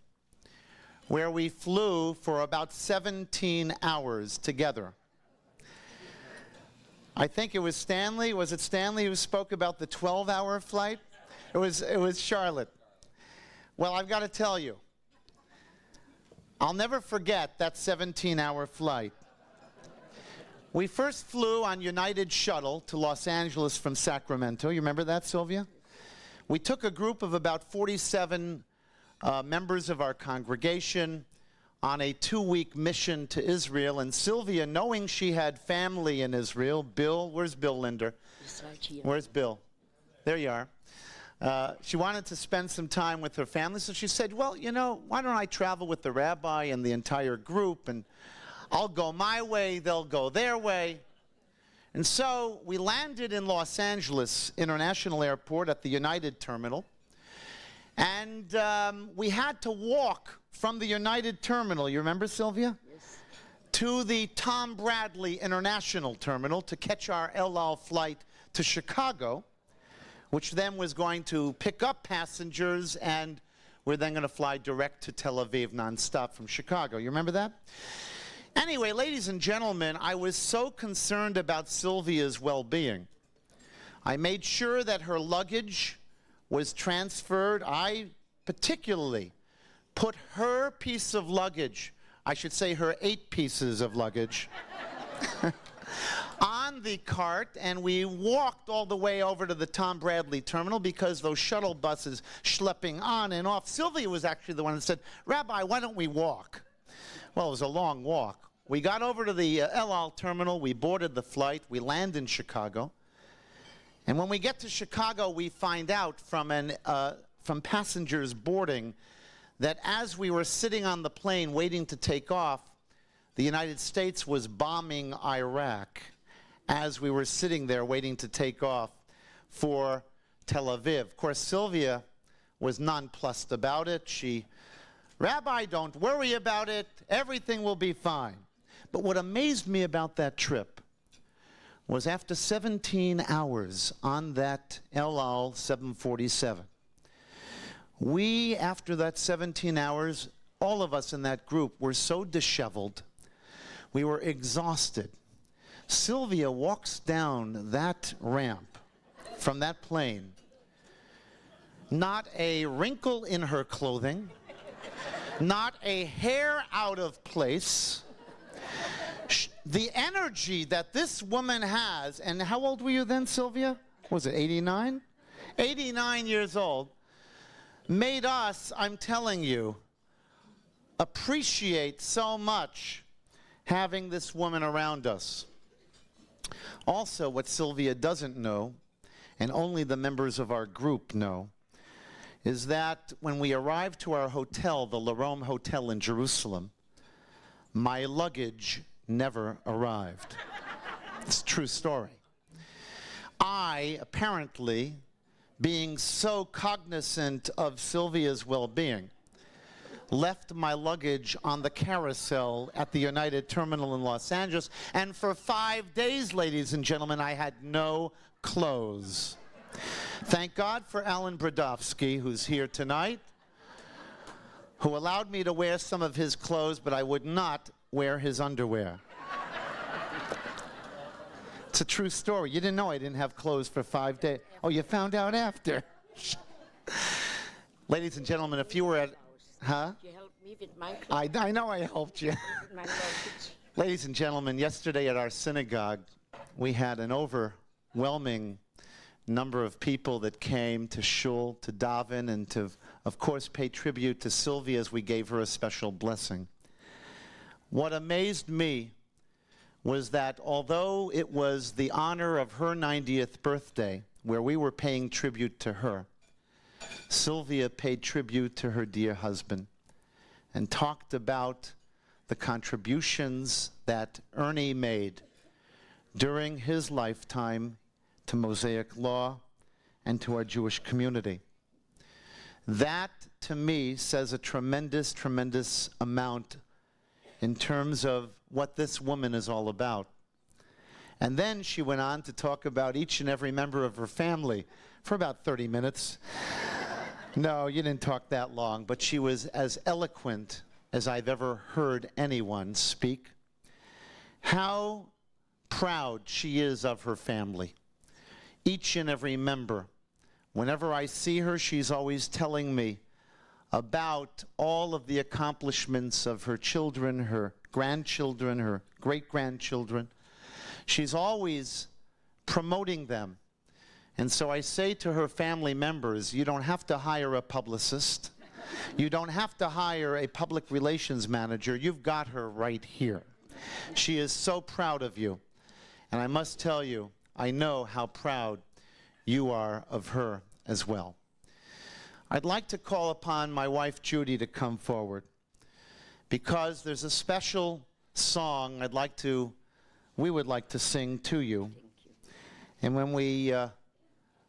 where we flew for about 17 hours together. I think it was Stanley. Was it Stanley who spoke about the 12-hour flight? It was Charlotte. Well, I've got to tell you, I'll never forget that 17-hour flight. We first flew on United Shuttle to Los Angeles from Sacramento. You remember that, Sylvia? We took a group of about 47 members of our congregation on a 2-week mission to Israel. And Sylvia, knowing she had family in Israel, Bill, where's Bill Linder? Where's Bill? There you are. She wanted to spend some time with her family, so she said, well, you know, why don't I travel with the rabbi and the entire group, and I'll go my way, they'll go their way. And so we landed in Los Angeles International Airport at the United Terminal, And we had to walk from the United Terminal, you remember, Sylvia? Yes. To the Tom Bradley International Terminal to catch our El Al flight to Chicago, which then was going to pick up passengers, and we're then going to fly direct to Tel Aviv nonstop from Chicago. You remember that? Anyway, ladies and gentlemen, I was so concerned about Sylvia's well-being. I made sure that her luggage was transferred. I particularly put her piece of luggage, I should say her 8 pieces of luggage, on the cart, and we walked all the way over to the Tom Bradley terminal because those shuttle buses schlepping on and off. Sylvia was actually the one that said, "Rabbi, why don't we walk?" Well, it was a long walk. We got over to the El Al terminal, we boarded the flight, we land in Chicago. And when we get to Chicago, we find out from passengers boarding that as we were sitting on the plane waiting to take off, the United States was bombing Iraq as we were sitting there waiting to take off for Tel Aviv. Of course, Sylvia was nonplussed about it. "Rabbi, don't worry about it. Everything will be fine." But what amazed me about that trip was after 17 hours on that El Al 747, after that 17 hours, all of us in that group were so disheveled, we were exhausted. Sylvia walks down that ramp from that plane, not a wrinkle in her clothing, not a hair out of place. The energy that this woman has, and how old were you then, Sylvia? Was it 89? 89 years old, made us, I'm telling you, appreciate so much having this woman around us. Also, what Sylvia doesn't know, and only the members of our group know, is that when we arrived to our hotel, the Larome Hotel in Jerusalem, my luggage never arrived. It's a true story. I, apparently, being so cognizant of Sylvia's well-being, left my luggage on the carousel at the United Terminal in Los Angeles, and for 5 days, ladies and gentlemen, I had no clothes. Thank God for Alan Brodowski, who's here tonight, who allowed me to wear some of his clothes, but I would not wear his underwear. It's a true story. You didn't know I didn't have clothes for 5 days. Oh, you found out after. Ladies and gentlemen, if you were at... Huh? You helped me with my clothes. I know I helped you. My luggage. Ladies and gentlemen, yesterday at our synagogue, we had an overwhelming number of people that came to shul, to daven, and to, of course, pay tribute to Sylvia as we gave her a special blessing. What amazed me was that although it was the honor of her 90th birthday, where we were paying tribute to her, Sylvia paid tribute to her dear husband and talked about the contributions that Ernie made during his lifetime to Mosaic law and to our Jewish community. That, to me, says a tremendous, tremendous amount in terms of what this woman is all about. And then she went on to talk about each and every member of her family for about 30 minutes. No, you didn't talk that long, but she was as eloquent as I've ever heard anyone speak. How proud she is of her family. Each and every member. Whenever I see her, she's always telling me about all of the accomplishments of her children, her grandchildren, her great-grandchildren. She's always promoting them. And so I say to her family members, you don't have to hire a publicist. You don't have to hire a public relations manager. You've got her right here. She is so proud of you. And I must tell you, I know how proud you are of her as well. I'd like to call upon my wife Judy to come forward because there's a special song we would like to sing to you. And when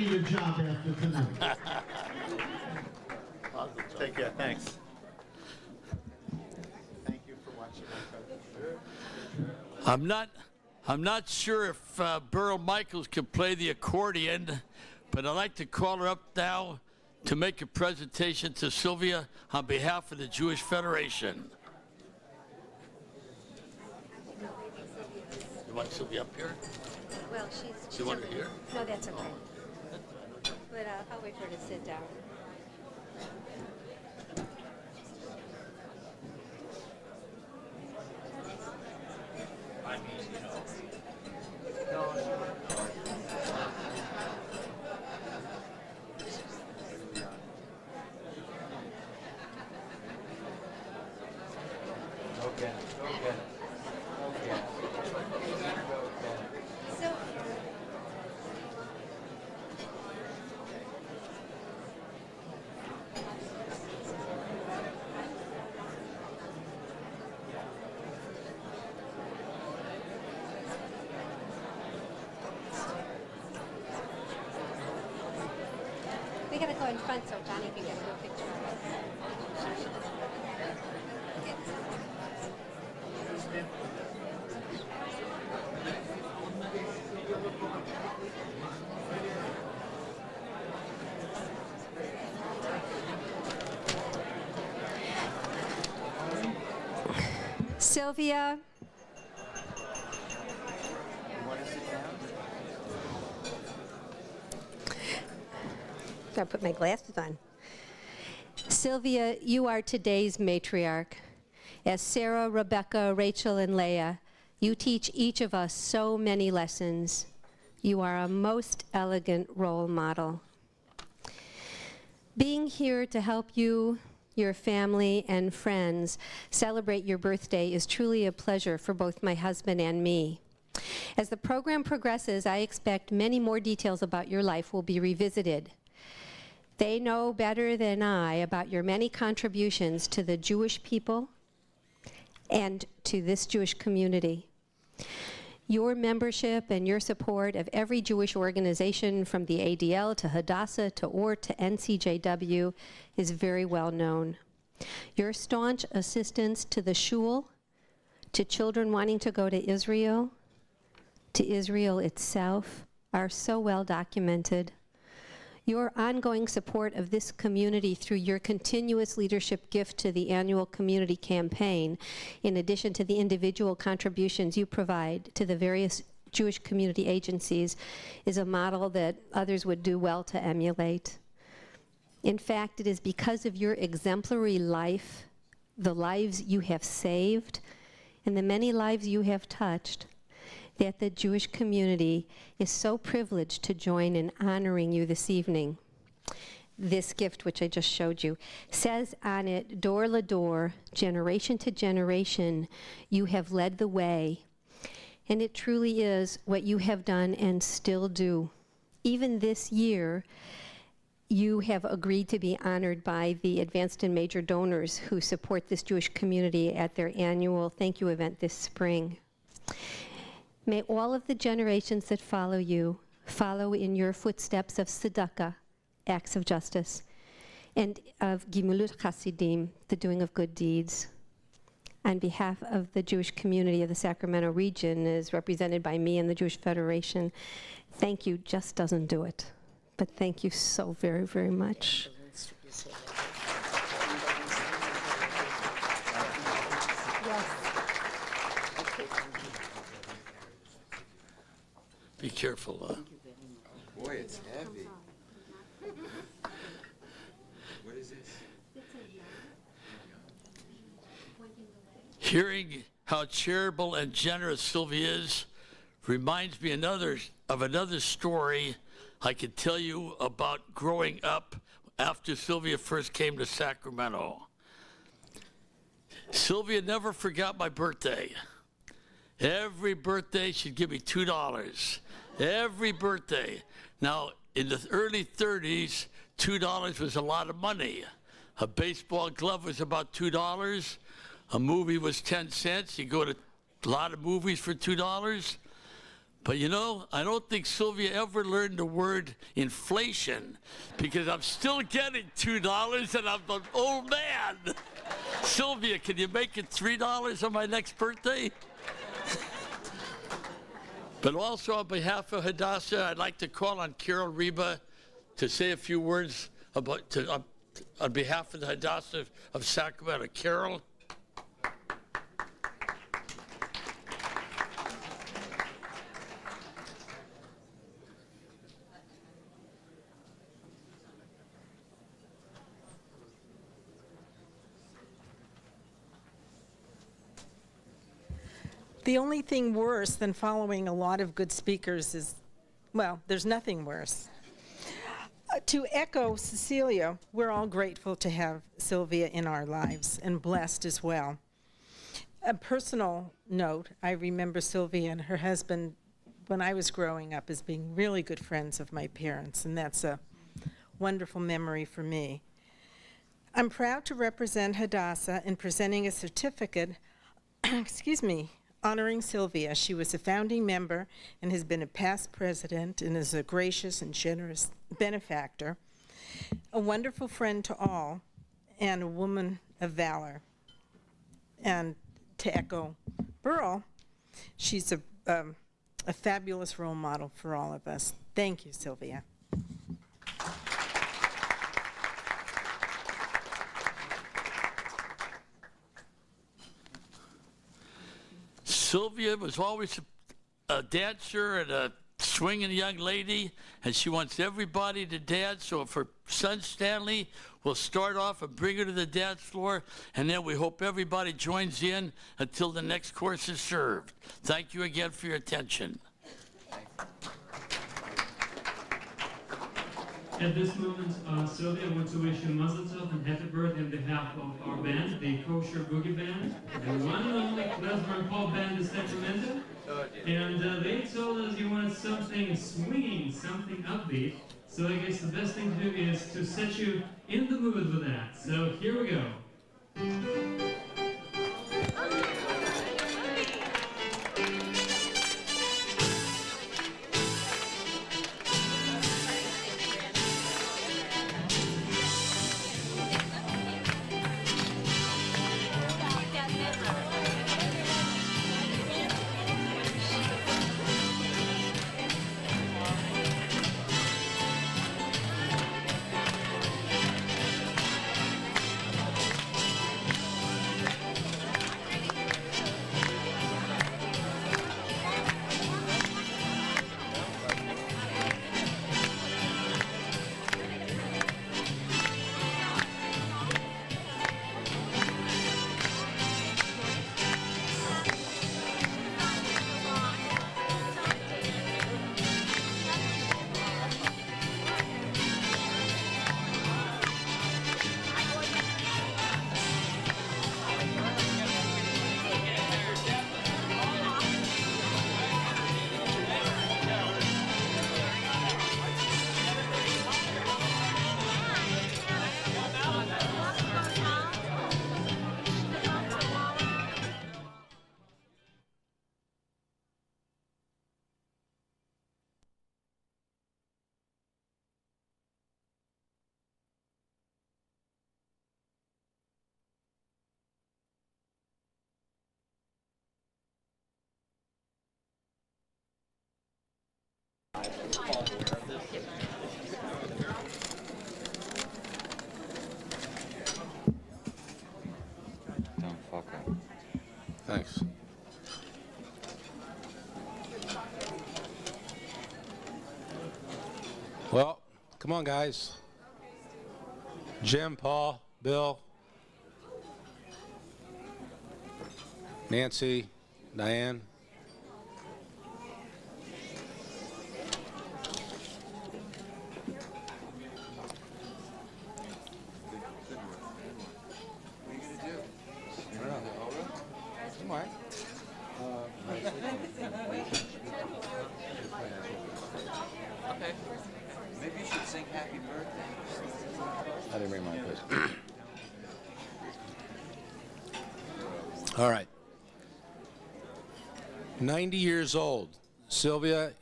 getting a job after tonight. Take care. Thanks. Thank you for watching my coverage. I'm not sure if Burl Michaels can play the accordion, but I'd like to call her up now to make a presentation to Sylvia on behalf of the Jewish Federation. You want Sylvia up here? Well, she's You want her here? No, that's okay. But I'll wait for her to sit down. We gotta go in front so Johnny can get a good picture of it. Sylvia. I put my glasses on. Sylvia, you are today's matriarch. As Sarah, Rebecca, Rachel, and Leah, you teach each of us so many lessons. You are a most elegant role model. Being here to help you, your family, and friends celebrate your birthday is truly a pleasure for both my husband and me. As the program progresses, I expect many more details about your life will be revisited. They know better than I about your many contributions to the Jewish people and to this Jewish community. Your membership and your support of every Jewish organization from the ADL to Hadassah to OR to NCJW is very well known. Your staunch assistance to the shul, to children wanting to go to Israel itself, are so well documented. Your ongoing support of this community through your continuous leadership gift to the annual community campaign, in addition to the individual contributions you provide to the various Jewish community agencies, is a model that others would do well to emulate. In fact, it is because of your exemplary life, the lives you have saved, and the many lives you have touched, that the Jewish community is so privileged to join in honoring you this evening. This gift, which I just showed you, says on it, "Dor lador, generation to generation, you have led the way." And it truly is what you have done and still do. Even this year, you have agreed to be honored by the advanced and major donors who support this Jewish community at their annual thank you event this spring. May all of the generations that follow you follow in your footsteps of tzedakah, acts of justice, and of gimulut chasidim, the doing of good deeds. On behalf of the Jewish community of the Sacramento region, as represented by me and the Jewish Federation, thank you just doesn't do it. But thank you so very, very much. Be careful. Boy, it's heavy. What is this? Hearing how charitable and generous Sylvia is reminds me of another story I could tell you about growing up after Sylvia first came to Sacramento. Sylvia never forgot my birthday. Every birthday, she'd give me $2. Every birthday. Now, in the early 30s, $2 was a lot of money. A baseball glove was about $2. A movie was 10 cents. You go to a lot of movies for $2. But you know, I don't think Sylvia ever learned the word inflation because I'm still getting $2 and I'm an old man. Sylvia, can you make it $3 on my next birthday? But also on behalf of Hadassah, I'd like to call on Carol Reba to say a few words about on behalf of the Hadassah of Sacramento. Carol. The only thing worse than following a lot of good speakers is, well, there's nothing worse. To echo Cecilia, we're all grateful to have Sylvia in our lives and blessed as well. A personal note, I remember Sylvia and her husband when I was growing up as being really good friends of my parents, and that's a wonderful memory for me. I'm proud to represent Hadassah in presenting a certificate, excuse me, honoring Sylvia. She was a founding member and has been a past president and is a gracious and generous benefactor, a wonderful friend to all, and a woman of valor. And to echo Burl, she's a fabulous role model for all of us. Thank you, Sylvia. Sylvia was always a dancer and a swinging young lady, and she wants everybody to dance. So if her son Stanley will start off and bring her to the dance floor, and then we hope everybody joins in until the next course is served. Thank you again for your attention. At this moment, Sylvia wants to wish you Mazel Tov and happy birthday on behalf of our band, the Kosher Boogie Band, the one and only klezmer and pop band in Sacramento. And they told us you wanted something swinging, something upbeat. So I guess the best thing to do is to set you in the mood with that. So here we go. Don't fuck up. Thanks. Well, come on, guys. Jim, Paul, Bill, Nancy, Diane. Okay. Maybe you should sing happy birthday. I didn't bring my place. All right. 90 years old. Sylvia,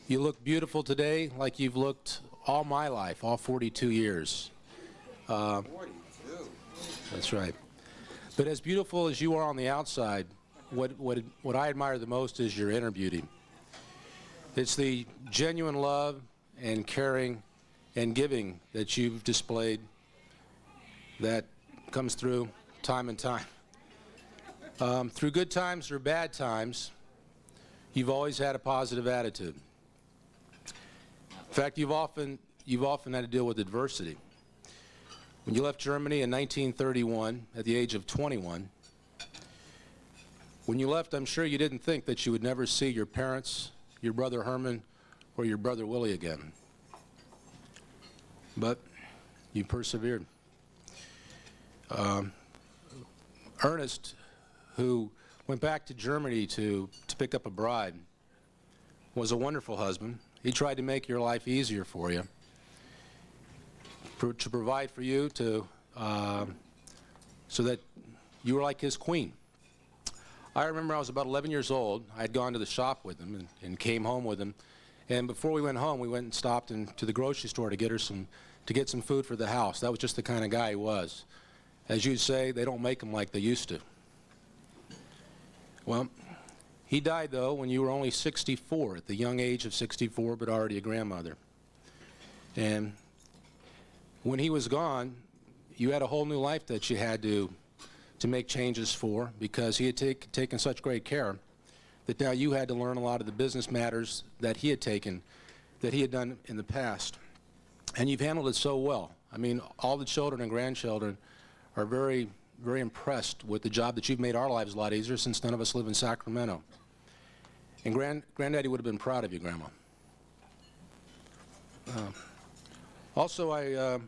you look beautiful today like you've looked all my life, all 42 years. 42. That's right. But as beautiful as you are on the outside, what I admire the most is your inner beauty. It's the genuine love and caring and giving that you've displayed that comes through time and time. Through good times or bad times, you've always had a positive attitude. In fact, you've often had to deal with adversity. When you left Germany in 1931 at the age of 21, when you left, I'm sure you didn't think that you would never see your parents, your brother Herman, or your brother Willie again. But you persevered. Ernest, who went back to Germany to pick up a bride, was a wonderful husband. He tried to make your life easier for you, to provide for you, so that you were like his queen. I remember I was about 11 years old. I had gone to the shop with him and came home with him. And before we went home, we went and stopped to the grocery store to get some food for the house. That was just the kind of guy he was. As you'd say, they don't make them like they used to. Well, he died, though, when you were only 64, at the young age of 64, but already a grandmother. And when he was gone, you had a whole new life that you had to make changes for, because he had taken such great care that now you had to learn a lot of the business matters that he had done in the past. And you've handled it so well. I mean, all the children and grandchildren are very, very impressed with the job that you've made our lives a lot easier, since none of us live in Sacramento. And Granddaddy would have been proud of you, Grandma. Also, a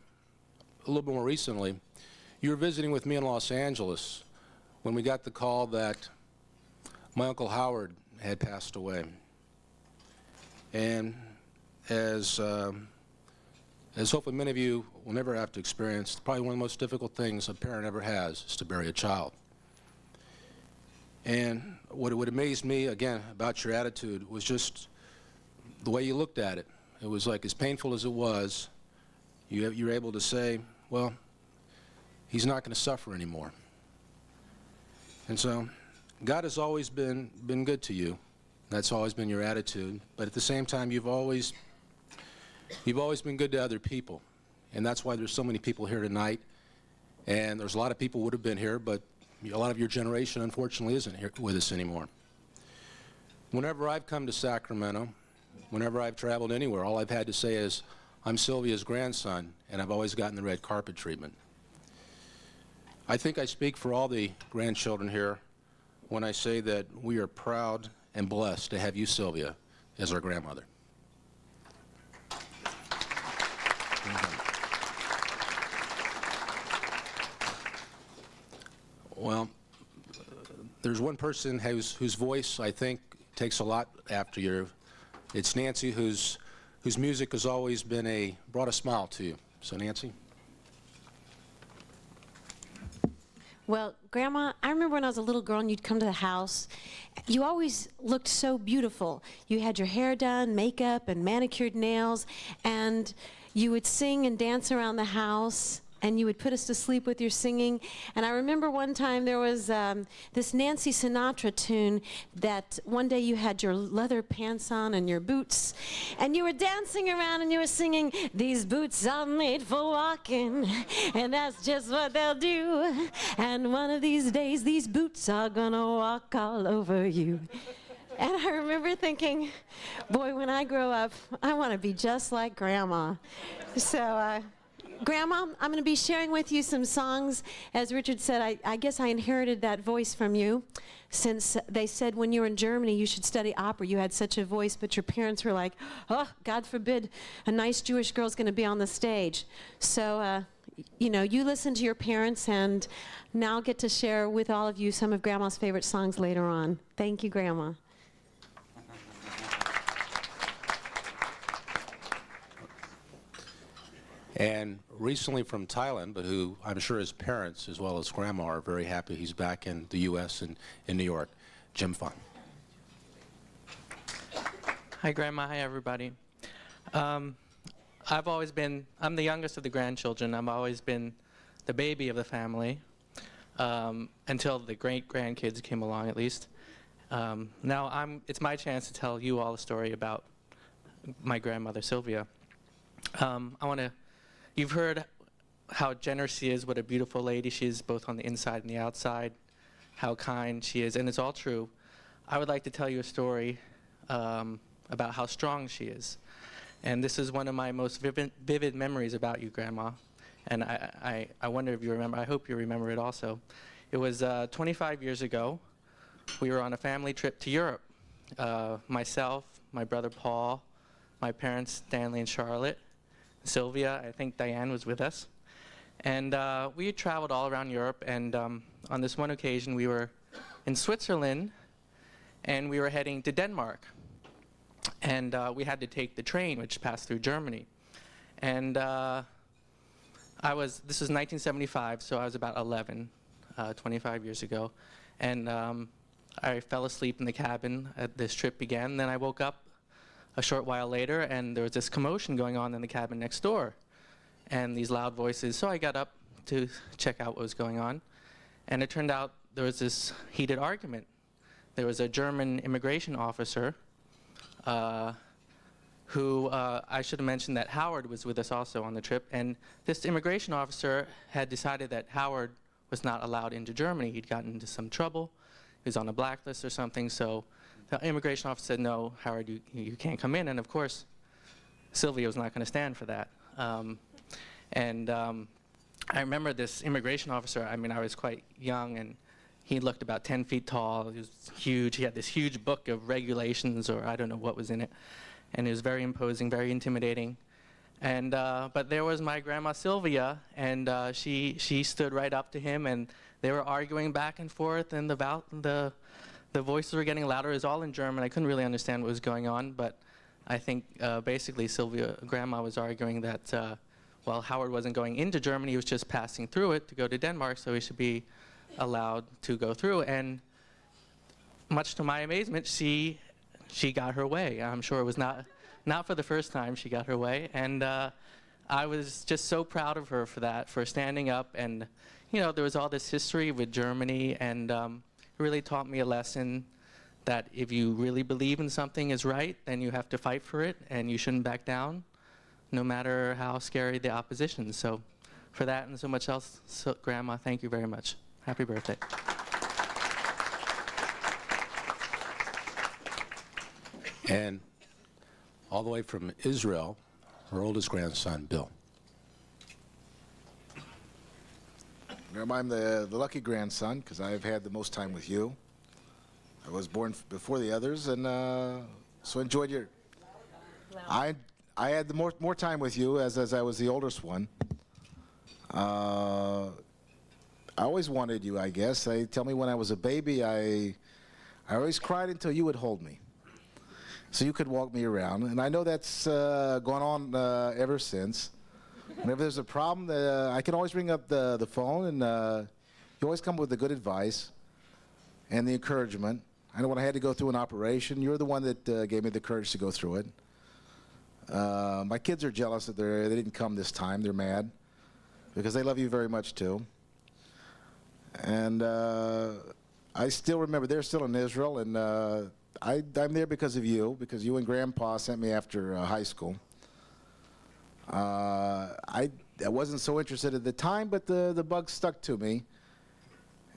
little bit more recently, you were visiting with me in Los Angeles when we got the call that my Uncle Howard had passed away. And as hopefully many of you will never have to experience, probably one of the most difficult things a parent ever has is to bury a child. And what amazed me, again, about your attitude was just the way you looked at it. It was like, as painful as it was, you were able to say, well, he's not going to suffer anymore. And so God has always been good to you. That's always been your attitude. But at the same time, you've always been good to other people. And that's why there's so many people here tonight. And there's a lot of people who would have been here, but a lot of your generation, unfortunately, isn't here with us anymore. Whenever I've come to Sacramento, whenever I've traveled anywhere, all I've had to say is, I'm Sylvia's grandson, and I've always gotten the red carpet treatment. I think I speak for all the grandchildren here when I say that we are proud and blessed to have you, Sylvia, as our grandmother. Well, there's one person whose voice I think takes a lot after you. It's Nancy, whose music has always brought a smile to you. So, Nancy. Well, Grandma, I remember when I was a little girl and you'd come to the house, you always looked so beautiful. You had your hair done, makeup, and manicured nails, and you would sing and dance around the house, and you would put us to sleep with your singing. And I remember one time there was this Nancy Sinatra tune that one day you had your leather pants on and your boots, and you were dancing around and you were singing, these boots are made for walking, and that's just what they'll do. And one of these days, these boots are gonna walk all over you. And I remember thinking, boy, when I grow up, I want to be just like Grandma. So, Grandma, I'm going to be sharing with you some songs. As Richard said, I guess I inherited that voice from you, since they said when you were in Germany you should study opera. You had such a voice, but your parents were like, oh, God forbid a nice Jewish girl's going to be on the stage. So, you know, you listen to your parents, and now I'll get to share with all of you some of Grandma's favorite songs later on. Thank you, Grandma. And recently from Thailand, but who I'm sure his parents as well as Grandma are very happy he's back in the U.S. and in New York, Jim Fahn. Hi, Grandma. Hi, everybody. I'm the youngest of the grandchildren. I've always been the baby of the family until the great-grandkids came along, at least. Now it's my chance to tell you all a story about my grandmother, Sylvia. You've heard how generous she is, what a beautiful lady she is, both on the inside and the outside, how kind she is, and it's all true. I would like to tell you a story about how strong she is. And this is one of my most vivid memories about you, Grandma. And I wonder if you remember, I hope you remember it also. It was 25 years ago. We were on a family trip to Europe. Myself, my brother Paul, my parents Stanley and Charlotte, Sylvia, I think Diane was with us. And we had traveled all around Europe, and on this one occasion we were in Switzerland, and we were heading to Denmark. And we had to take the train, which passed through Germany. And this was 1975, so I was about 11, 25 years ago. And I fell asleep in the cabin as this trip began. Then I woke up a short while later, and there was this commotion going on in the cabin next door, and these loud voices. So I got up to check out what was going on, and it turned out there was this heated argument. There was a German immigration officer who, I should have mentioned that Howard was with us also on the trip, and this immigration officer had decided that Howard was not allowed into Germany. He'd gotten into some trouble. He was on a blacklist or something, so the immigration officer said, no, Howard, you can't come in. And of course, Sylvia was not going to stand for that. I remember this immigration officer, I mean, I was quite young, and he looked about 10 feet tall. He was huge. He had this huge book of regulations, or I don't know what was in it. And it was very imposing, very intimidating. And but there was my grandma Sylvia, and she stood right up to him, and they were arguing back and forth, and the voices were getting louder. It was all in German. I couldn't really understand what was going on, but I think basically Grandma was arguing that while Howard wasn't going into Germany, he was just passing through it to go to Denmark, so he should be allowed to go through. And much to my amazement, she got her way. I'm sure it was not for the first time she got her way, and I was just so proud of her for that, for standing up. And you know, there was all this history with Germany, and it really taught me a lesson that if you really believe in something is right, then you have to fight for it, and you shouldn't back down, no matter how scary the opposition. So for that and so much else, Grandma, thank you very much. Happy birthday. And all the way from Israel, her oldest grandson, Bill. Grandma, I'm the lucky grandson because I've had the most time with you. I was born before the others, and so enjoyed your. I had the more time with you as I was the oldest one. I always wanted you, I guess. They tell me when I was a baby, I always cried until you would hold me, so you could walk me around. And I know that's gone on ever since. Whenever there's a problem, I can always ring up the phone, and you always come with the good advice and the encouragement. I know when I had to go through an operation, you're the one that gave me the courage to go through it. My kids are jealous that they didn't come this time. They're mad because they love you very much too. And I still remember they're still in Israel, and I'm there because of you, because you and Grandpa sent me after high school. I wasn't so interested at the time, but the bug stuck to me.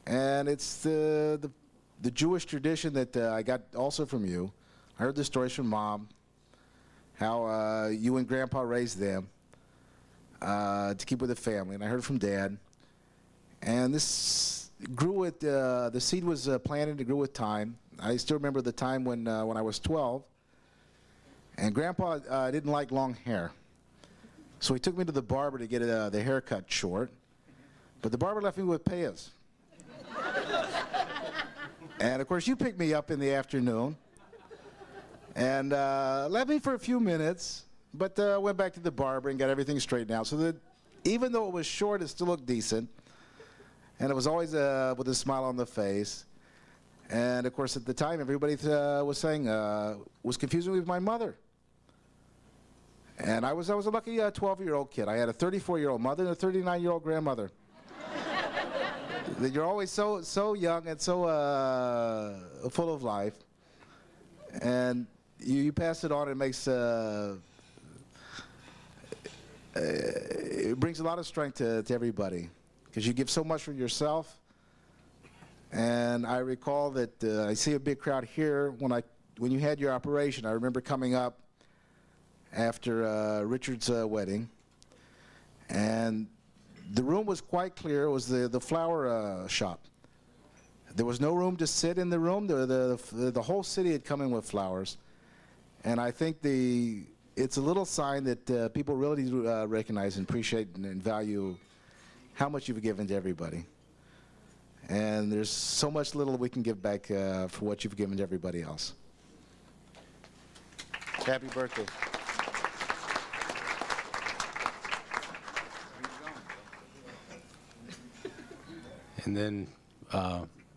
And it's the Jewish tradition that I got also from you. I heard the stories from Mom, how you and Grandpa raised them to keep with the family. And I heard from Dad. And this grew with, the seed was planted, it grew with time. I still remember the time when I was 12. And Grandpa didn't like long hair. So he took me to the barber to get the haircut short. But the barber left me with payas. And of course, you picked me up in the afternoon and left me for a few minutes, but went back to the barber and got everything straightened out. So that even though it was short, it still looked decent. And it was always with a smile on the face. And of course, at the time, everybody was saying, was confusing me with my mother. And I was a lucky 12-year-old kid. I had a 34-year-old mother and a 39-year-old grandmother. You're always so young and so full of life. And you pass it on, it makes, it brings a lot of strength to everybody. Because you give so much from yourself. And I recall that I see a big crowd here when you had your operation. I remember coming up after Richard's wedding, and the room was quite clear. It was the flower shop. There was no room to sit in the room. The whole city had come in with flowers, and I think it's a little sign that people really recognize and appreciate and value how much you've given to everybody. And there's so much little we can give back for what you've given to everybody else. Happy birthday. And then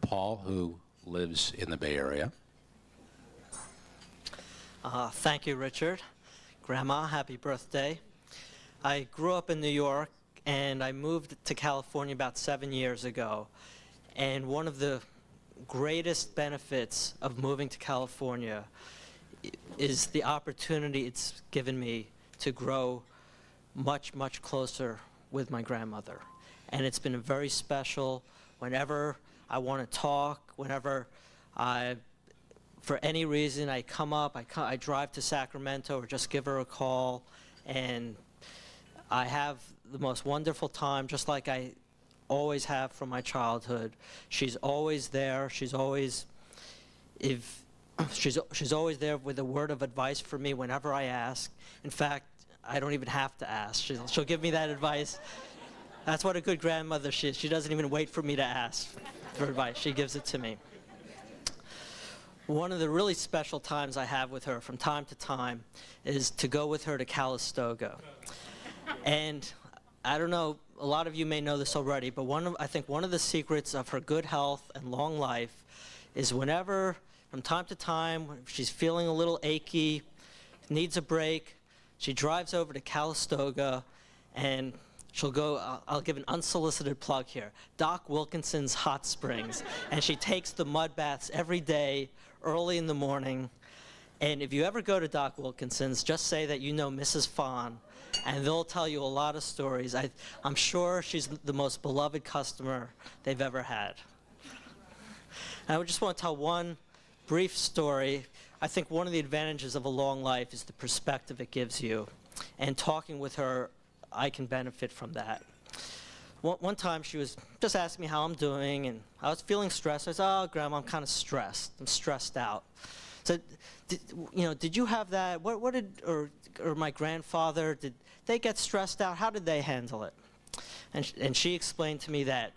Paul, who lives in the Bay Area. Thank you, Richard. Grandma, happy birthday. I grew up in New York, and I moved to California about 7 years ago. And one of the greatest benefits of moving to California is the opportunity it's given me to grow much, much closer with my grandmother. And it's been very special. Whenever I want to talk, whenever for any reason I come up, I drive to Sacramento or just give her a call, and I have the most wonderful time, just like I always have from my childhood. She's always there. She's always always there with a word of advice for me whenever I ask. In fact, I don't even have to ask. She'll give me that advice. That's what a good grandmother is. She doesn't even wait for me to ask for advice. She gives it to me. One of the really special times I have with her from time to time is to go with her to Calistoga. And I don't know, a lot of you may know this already, but I think one of the secrets of her good health and long life is whenever, from time to time, when she's feeling a little achy, needs a break, she drives over to Calistoga, and she'll go, I'll give an unsolicited plug here, Doc Wilkinson's Hot Springs. And she takes the mud baths every day, early in the morning. And if you ever go to Doc Wilkinson's, just say that you know Mrs. Fahn, and they'll tell you a lot of stories. I'm sure she's the most beloved customer they've ever had. And I just want to tell one brief story. I think one of the advantages of a long life is the perspective it gives you. And talking with her, I can benefit from that. One time she was just asking me how I'm doing, and I was feeling stressed. I said, "Oh, Grandma, I'm kind of stressed. I'm stressed out." So, did you have that? What did, or my grandfather, did they get stressed out? How did they handle it? And she explained to me that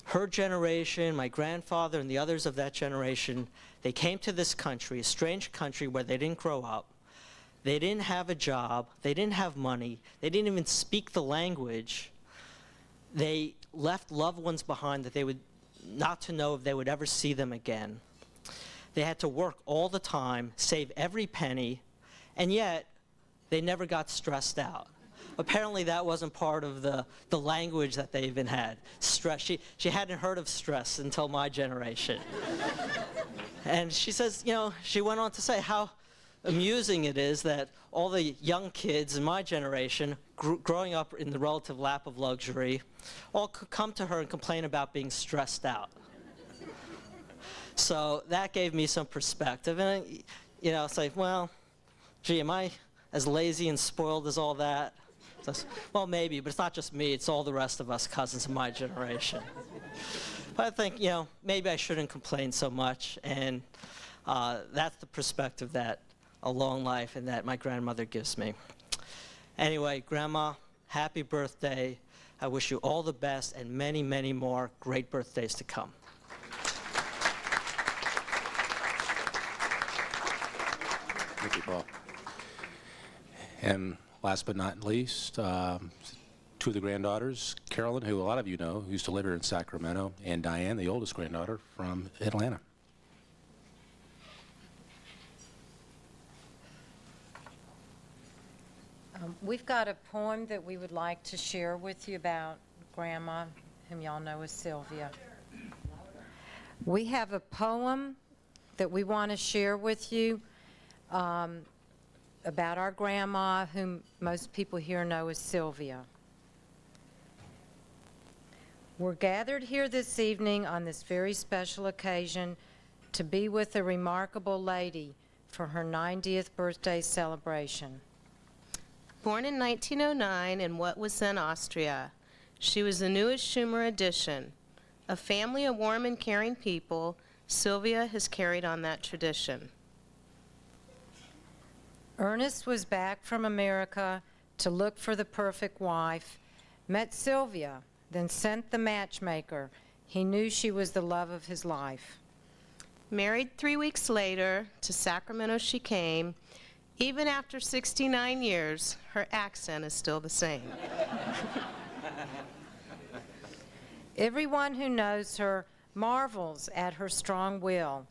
her generation, my grandfather and the others of that generation, they came to this country, a strange country where they didn't grow up. They didn't have a job. They didn't have money. They didn't even speak the language. They left loved ones behind that they would not to know if they would ever see them again. They had to work all the time, save every penny, and yet they never got stressed out. Apparently that wasn't part of the language that they even had. Stress. She hadn't heard of stress until my generation. And she says, she went on to say how amusing it is that all the young kids in my generation, growing up in the relative lap of luxury, all could come to her and complain about being stressed out. So that gave me some perspective. And, it's like, well, gee, am I as lazy and spoiled as all that? So, well, maybe, but it's not just me. It's all the rest of us cousins in my generation. But I think, maybe I shouldn't complain so much. And that's the perspective that a long life and that my grandmother gives me. Anyway, Grandma, happy birthday. I wish you all the best and many, many more great birthdays to come. Thank you, Paul. And last but not least, two of the granddaughters, Carolyn, who a lot of you know, who used to live here in Sacramento, and Diane, the oldest granddaughter from Atlanta. We've got a poem that we would like to share with you about Grandma, whom y'all know as Sylvia. We have a poem that we want to share with you about our grandma, whom most people here know as Sylvia. We're gathered here this evening on this very special occasion to be with a remarkable lady for her 90th birthday celebration. Born in 1909 in what was then Austria, she was the newest Schumer addition. A family of warm and caring people, Sylvia has carried on that tradition. Ernest was back from America to look for the perfect wife, met Sylvia, then sent the matchmaker. He knew she was the love of his life. Married 3 weeks later, to Sacramento she came. Even after 69 years, her accent is still the same. Everyone who knows her marvels at her strong will.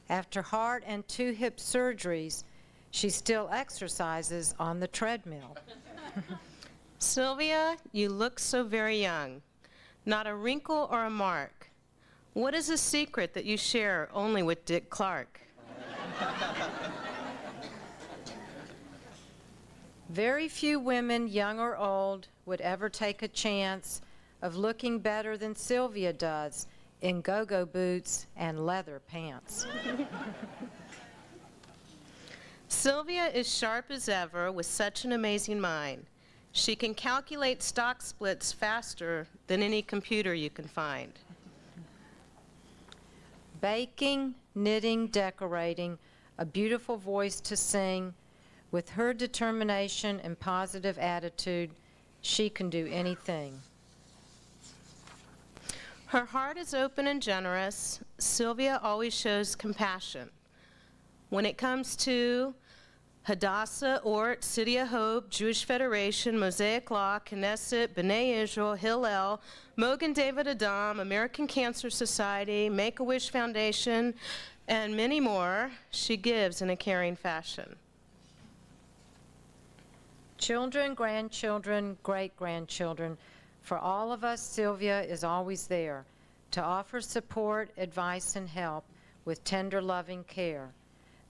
After heart and 2 hip surgeries, she still exercises on the treadmill. Sylvia, you look so very young. Not a wrinkle or a mark. What is a secret that you share only with Dick Clark? Very few women, young or old, would ever take a chance of looking better than Sylvia does in go-go boots and leather pants. Sylvia is sharp as ever with such an amazing mind. She can calculate stock splits faster than any computer you can find. Baking, knitting, decorating, a beautiful voice to sing. With her determination and positive attitude, she can do anything. Her heart is open and generous. Sylvia always shows compassion. When it comes to Hadassah, Ort, City of Hope, Jewish Federation, Mosaic Law, Knesset, B'nai Israel, Hillel, Mogen David Adam, American Cancer Society, Make-A-Wish Foundation, and many more, she gives in a caring fashion. Children, grandchildren, great-grandchildren, for all of us, Sylvia is always there to offer support, advice, and help with tender, loving care.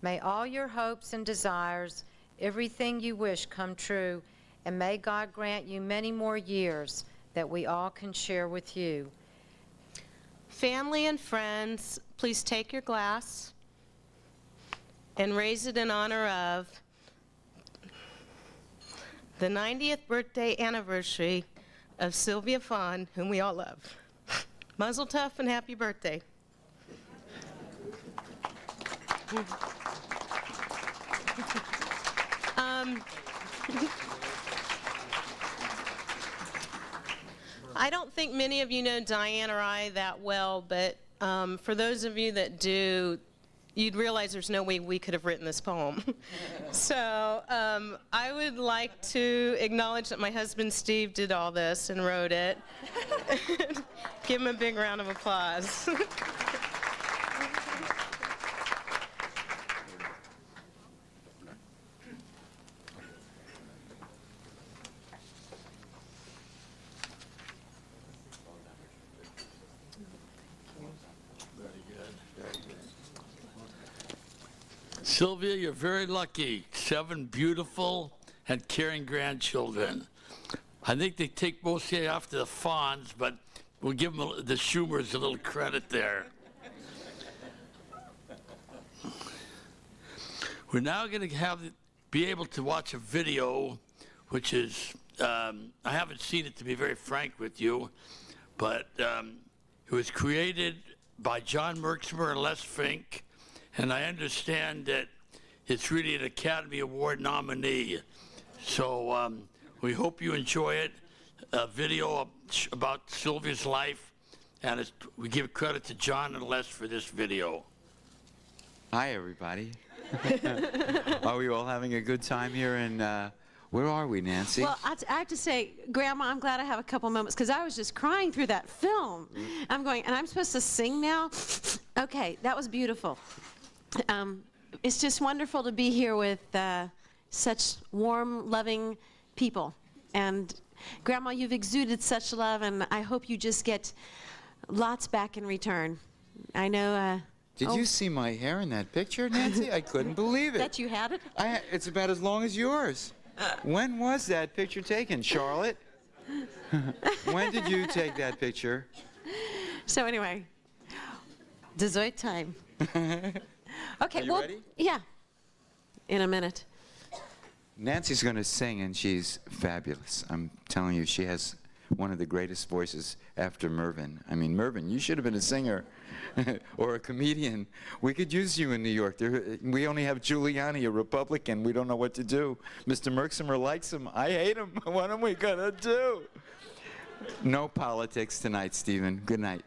May all your hopes and desires, everything you wish come true, and may God grant you many more years that we all can share with you. Family and friends, please take your glass and raise it in honor of the 90th birthday anniversary of Sylvia Fahn, whom we all love. Mazel tov and happy birthday. I don't think many of you know Diane or I that well, but for those of you that do, you'd realize there's no way we could have written this poem. So I would like to acknowledge that my husband Steve did all this and wrote it. Give him a big round of applause. Sylvia, you're very lucky. 7 beautiful and caring grandchildren. I think they take mostly after the Fahns, but we'll give them the Schumers a little credit there. We're now going to be able to watch a video, which is, I haven't seen it to be very frank with you, but it was created by John Merksmer and Les Fink, and I understand that it's really an Academy Award nominee. So we hope you enjoy it. A video about Sylvia's life, and we give credit to John and Les for this video. Hi, everybody. Are we all having a good time here? And where are we, Nancy? Well, I have to say, Grandma, I'm glad I have a couple moments because I was just crying through that film. I'm going, and I'm supposed to sing now? Okay, that was beautiful. It's just wonderful to be here with such warm, loving people. And Grandma, you've exuded such love, and I hope you just get lots back in return. I know. Did you see my hair in that picture, Nancy? I couldn't believe it. That you had it? It's about as long as yours. When was that picture taken, Charlotte? When did you take that picture? So anyway, dessert time. Okay, Are you well, ready? yeah, in a minute. Nancy's going to sing, and she's fabulous. I'm telling you, she has one of the greatest voices after Mervyn. I mean, Mervyn, you should have been a singer or a comedian. We could use you in New York. We only have Giuliani, a Republican. We don't know what to do. Mr. Merksimer likes him. I hate him. What am we going to do? No politics tonight, Stephen. Good night.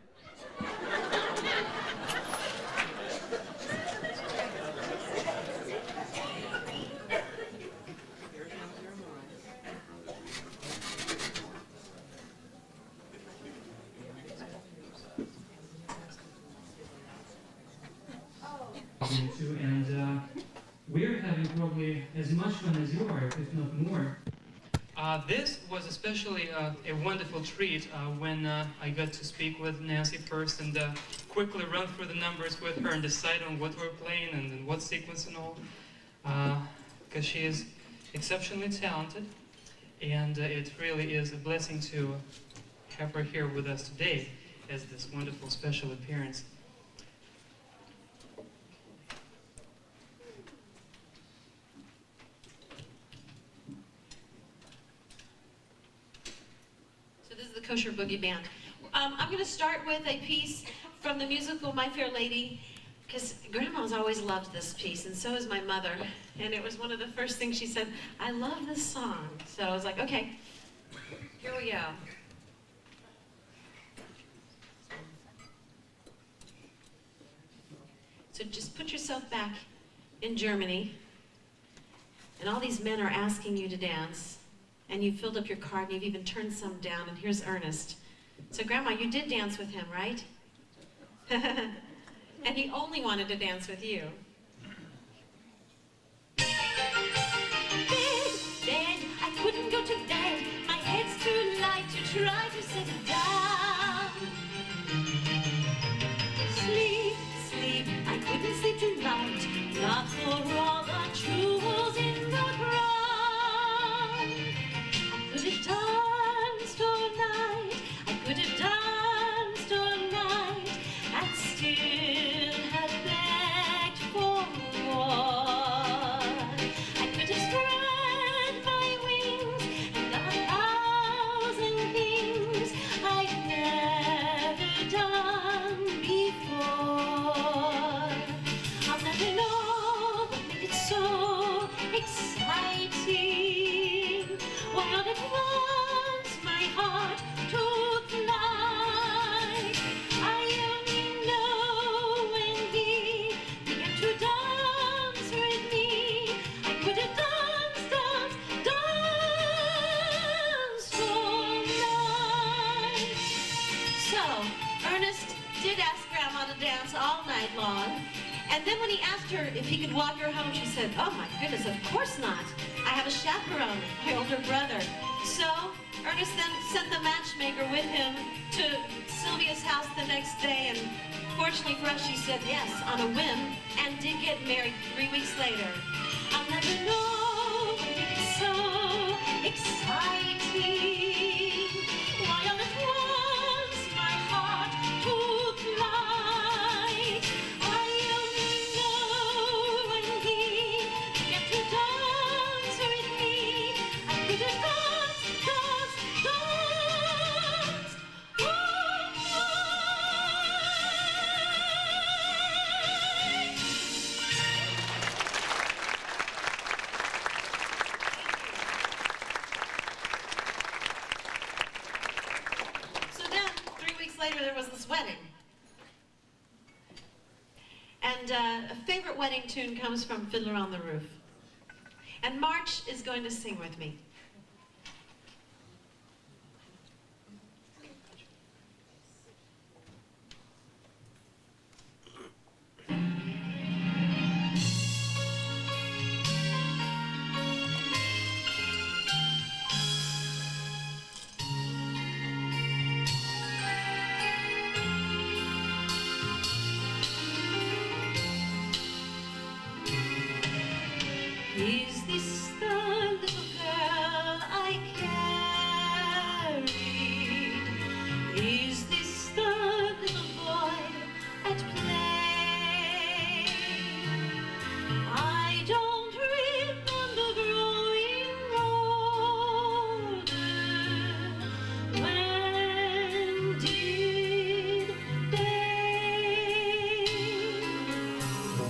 And we're having probably as much fun as you are, if not more. This was especially a wonderful treat when I got to speak with Nancy first and quickly run through the numbers with her and decide on what we're playing and what sequence and all. Because she is exceptionally talented, and it really is a blessing to have her here with us today as this wonderful special appearance. The Kosher Boogie Band. I'm going to start with a piece from the musical My Fair Lady, because Grandma's always loved this piece, and so has my mother. And it was one of the first things she said, I love this song. So I was like, okay, here we go. So just put yourself back in Germany, and all these men are asking you to dance. And you filled up your card, and you've even turned some down, and here's Ernest. So Grandma, you did dance with him, right? And he only wanted to dance with you. Bed, I couldn't go to bed. My head's too light to try to set it down. Sleep, sleep, I couldn't sleep tonight. Not for all the jewels in the ground. I could have danced all night, I could have danced all night, and still have begged for more. I could have spread my wings and done 1,000 things I'd never done before. I'll never know what made it so exciting. Why all at once my heart took flight. I only know when he began to dance with me, I could have danced all night. So, Ernest did ask Grandma to dance all night long. And then when he asked her if he could walk her home, she said, oh my goodness, of course not. I have a chaperone, my older brother. So Ernest then sent the matchmaker with him to Sylvia's house the next day, and fortunately for us, she said yes on a whim and did get married 3 weeks later. I'll never know what made it so exciting. Why all at once my heart took flight. I only know when he began to dance with me, I could have danced So then, 3 weeks later, there was this wedding. And a favorite wedding tune comes from Fiddler on the Roof. And March is going to sing with me. this the little girl I carry? Is this the little boy at play? I don't remember growing older. When did they?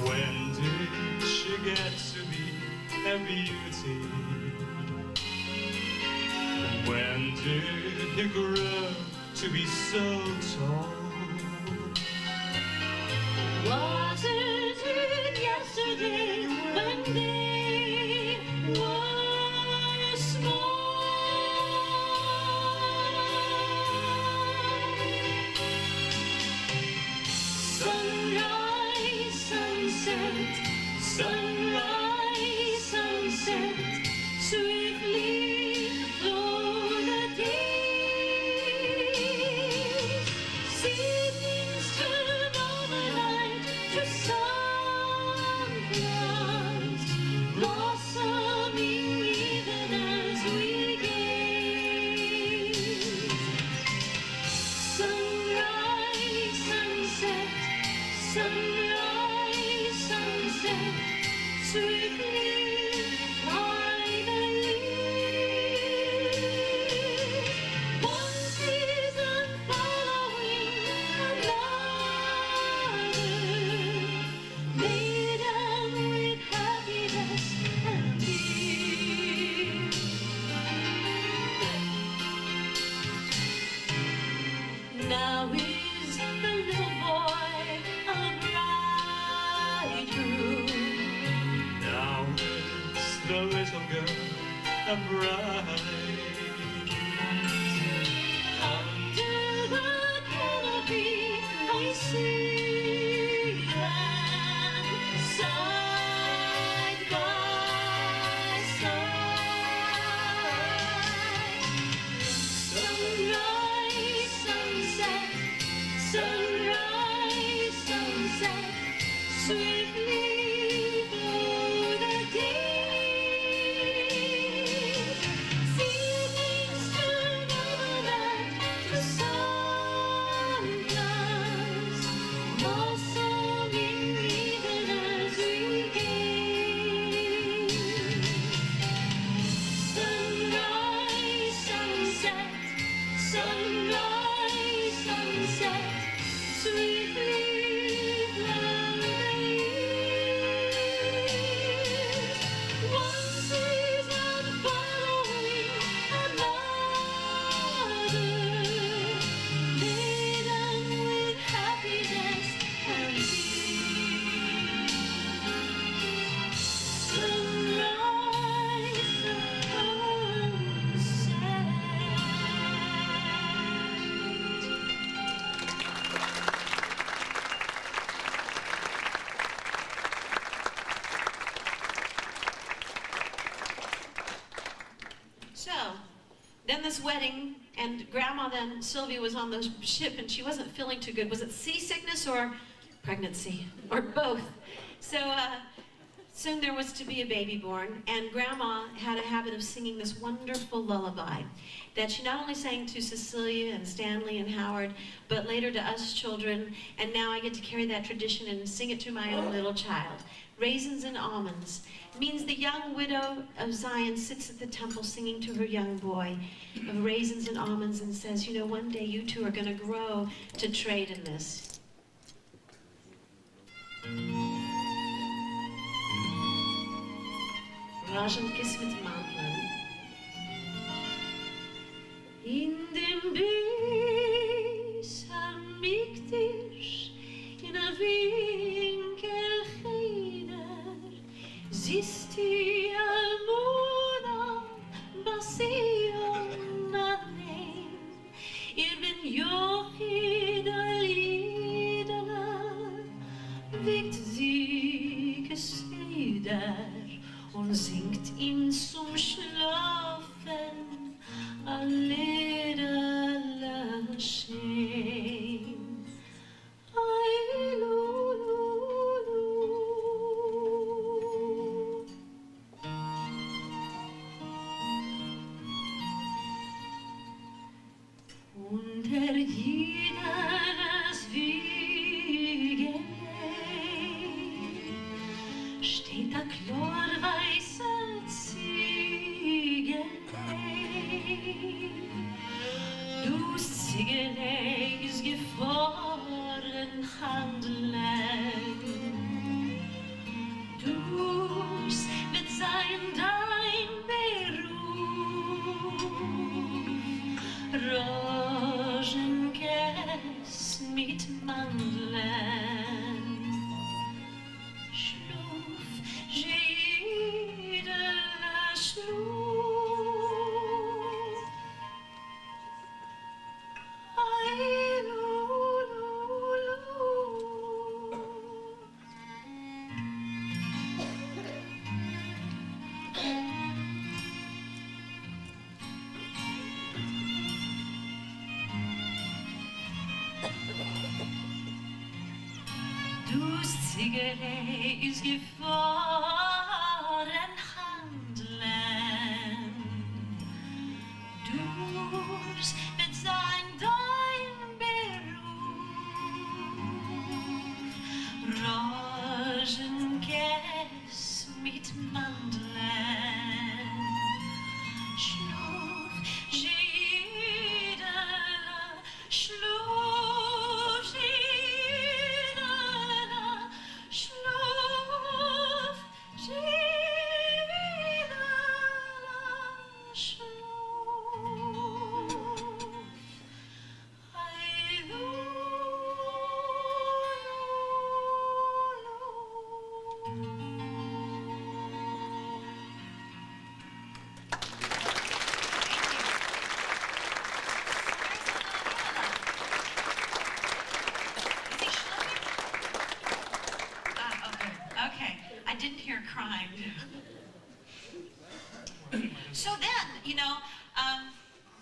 When did she get to be a beauty? When did he grow to be so tall? Wasn't it yesterday when they were small? Sunrise, sunset, sunrise, sunset, swiftly flow the days. Seasons turn overnight to sunflowers, blossoming even as we gaze. Sunrise, sunset, sunrise, sunset, swiftly fly the years. One season following another, laden with happiness and fear. Now is the little boy a bridegroom? Now is the little girl a bride. Under the canopy I see them side by side. Sunrise, sunset, sunrise, sunset, swiftly flow the days. Seasons turn overnight to sunflowers, blossoming even as we gaze. Sunrise, sunset, sunrise, sunset, sweetly flow the years. One season following another, laden with happiness and peace. Sunrise, sunset. So, then this wedding, and Grandma then, Sylvia, was on the ship and she wasn't feeling too good. Was it seasickness or pregnancy? Or both? So, soon there was to be a baby born, and Grandma had a habit of singing this wonderful lullaby that she not only sang to Cecilia and Stanley and Howard, but later to us children, and now I get to carry that tradition and sing it to my own little child. Raisins and almonds means the young widow of Zion sits at the temple singing to her young boy of raisins and almonds and says, you know, one day you two are going to grow to trade in this. Ragenkis mit Mantlen. In dem Bys Hamiktisch, in a Winkelcheder, siehst die Almona, Basion Nanein, ihr bin Jochida Liedana, wiegt sie geseder, und singt ihn zum Schlafen a little shame. Ay, gereis gefahren handeln. Dus wird sein dein Beruf, Rosenkäse mit Mandeln. Schlaf, Schiedele, schlaf, Schiedele, schlaf, Schiedele, schlaf. Okay, I didn't hear crying. So then,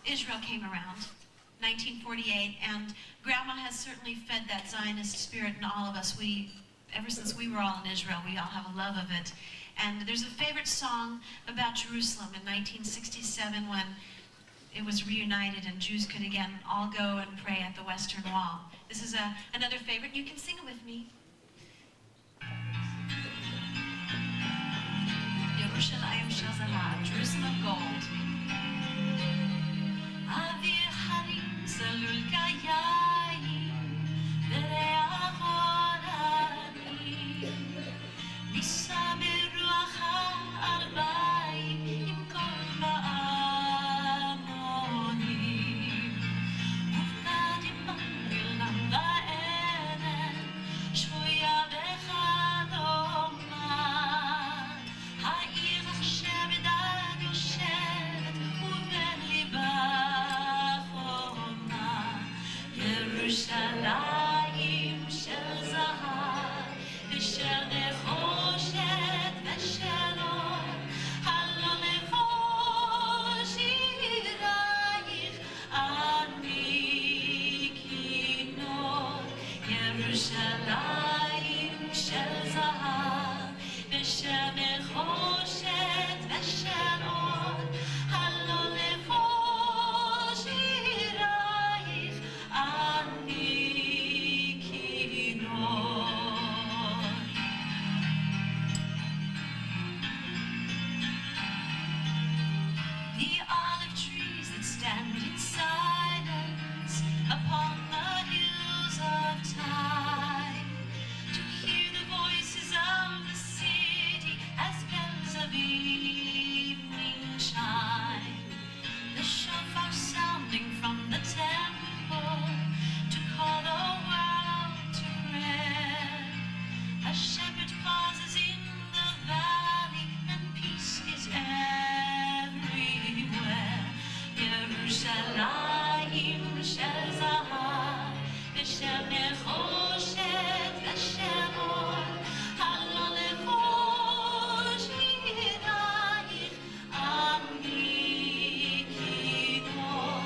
Israel came around, 1948, and Grandma has certainly fed that Zionist spirit in all of us. Ever since we were all in Israel, we all have a love of it. And there's a favorite song about Jerusalem in 1967 when it was reunited and Jews could again all go and pray at the Western Wall. This is another favorite. You can sing it with me. Yerushalayim shel zahav, Jerusalem of gold. Avir harim zalul kayayim, v'reach oranim, nisa beruach ha'arbayim, im kol ma'amonim, uvnadim ba'milam va'enen, shvoya v'chadoma. העיר עכשיו בדד יושבת ובין ליבה חומה, ירושלים של זהב ושל נחושת ושל אור, הלא לבוש עירייך אני כינור, ירושלים של זהב ושל נחושת ושל אור, הלא לבוש עירייך אני כינור. The olive trees that stand in silence upon the hills of time, to hear the voices of the city as bells of evening chime, the shofar sounding from the temple to call the world to prayer. A shepherd pauses in the valley and peace is everywhere. Yerushalayim shel zahav v'shel nechoshet v'shel or, הלא לבוש עירייך אני כינור,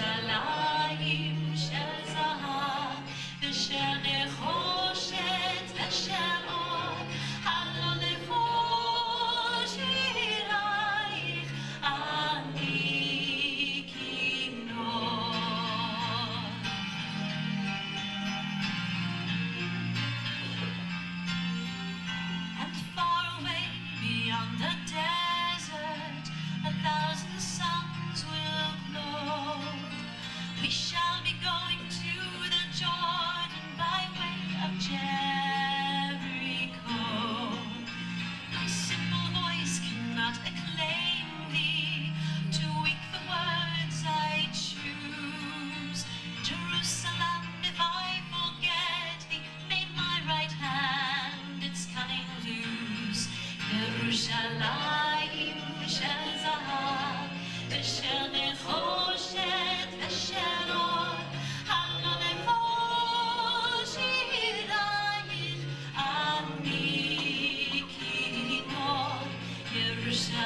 ירושלים של זהב ושל נחושת ושל אור, הלא לבוש עירייך אני כינור. And far away beyond the desert, 1,000 suns will glow. We shall be going to the Jordan by way of Jericho. My simple voice cannot acclaim thee, too weak the words I choose. Jerusalem, if I forget thee, may my right hand its cunning lose. Yerushalayim shel zahav v'shel nechoshet v'shel or, הלא לבוש עירייך אני כינור,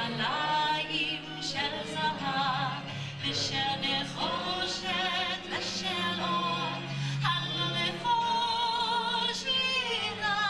ירושלים של זהב ושל נחושת ושל אור, הלא לבוש עירייך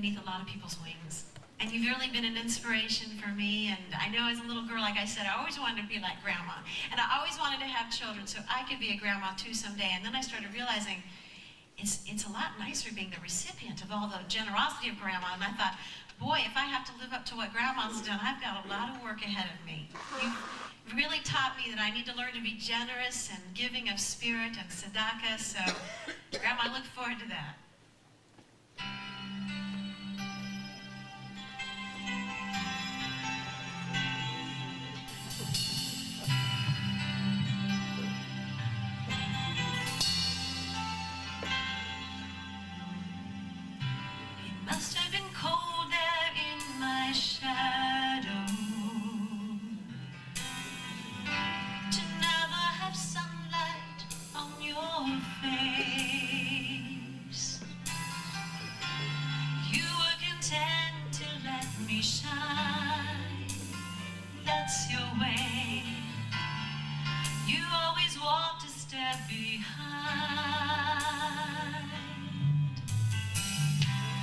beneath a lot of people's wings. And you've really been an inspiration for me. And I know as a little girl, like I said, I always wanted to be like Grandma. And I always wanted to have children so I could be a grandma too someday. And then I started realizing it's a lot nicer being the recipient of all the generosity of Grandma. And I thought, boy, if I have to live up to what Grandma's done, I've got a lot of work ahead of me. You've really taught me that I need to learn to be generous and giving of spirit and tzedakah. So, Grandma, I look forward to that. Must have been cold there in my shadow to never have sunlight on your face. You were content to let me shine. That's your way. You always walked a step behind.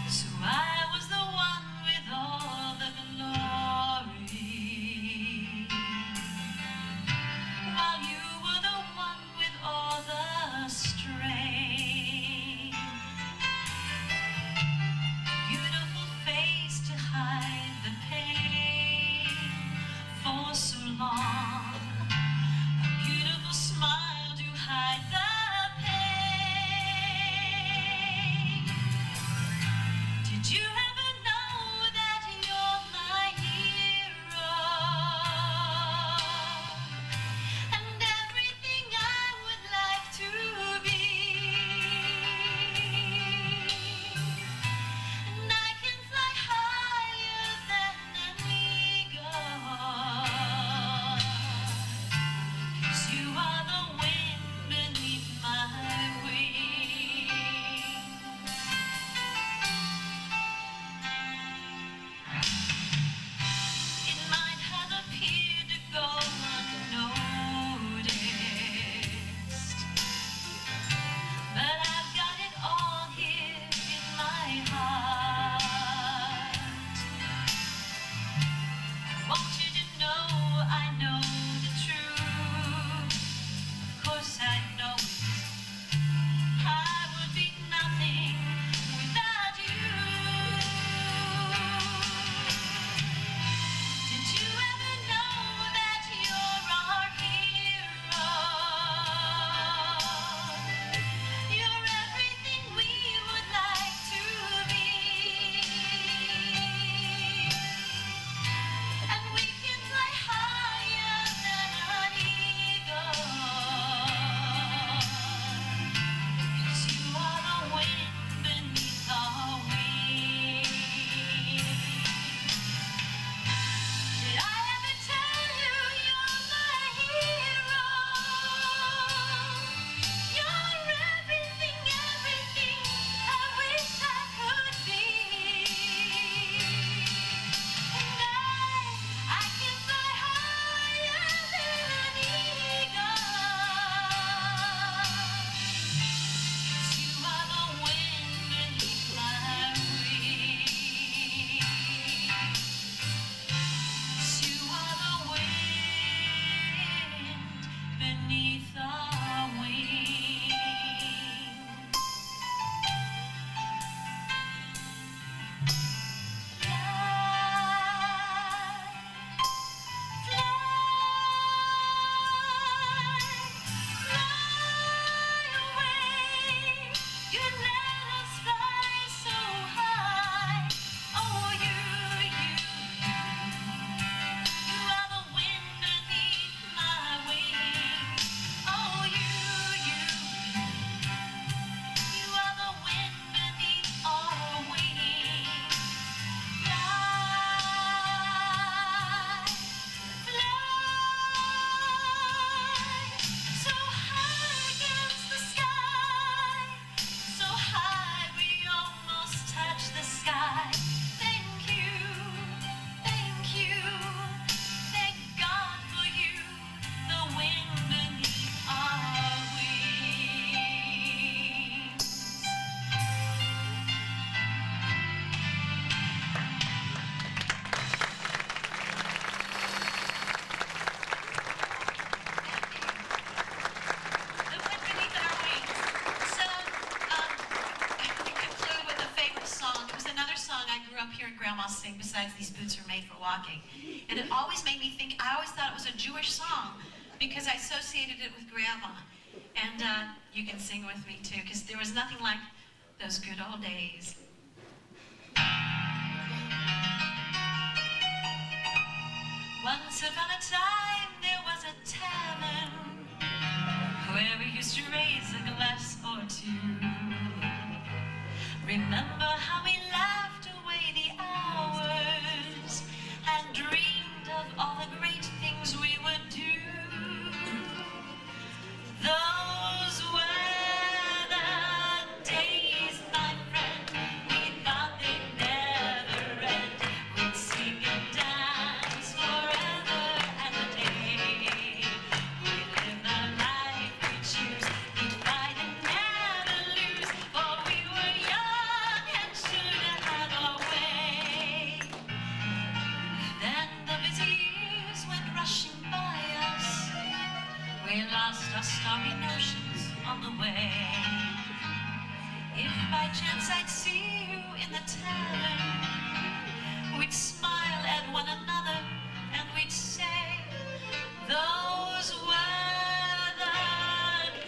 So I was the one with all the glory, while you were the one with all the strain. Beautiful face to hide the pain for so long. A beautiful smile to hide the pain. Did you ever know that you're my hero? And everything I would like to be. And I can fly higher than an eagle. besides these boots are made for walking. And it always made me think, I always thought it was a Jewish song because I associated it with Grandma. And you can sing with me too, because there was nothing like those good old days. Once upon a time there was a tavern where we used to raise a glass or two. Remember how we laughed away the hours and dreamed of all the great things we would do. Those were the days, my friend, we thought they'd never end. We'd sing and dance forever and a day. We'd live the life we choose, we'd fight and never lose, for we were young and should have our way. Then the busy years went rushing by us. We lost our starry notions on the way. If by chance I'd see you in the tavern, we'd smile at one another and we'd say, those were the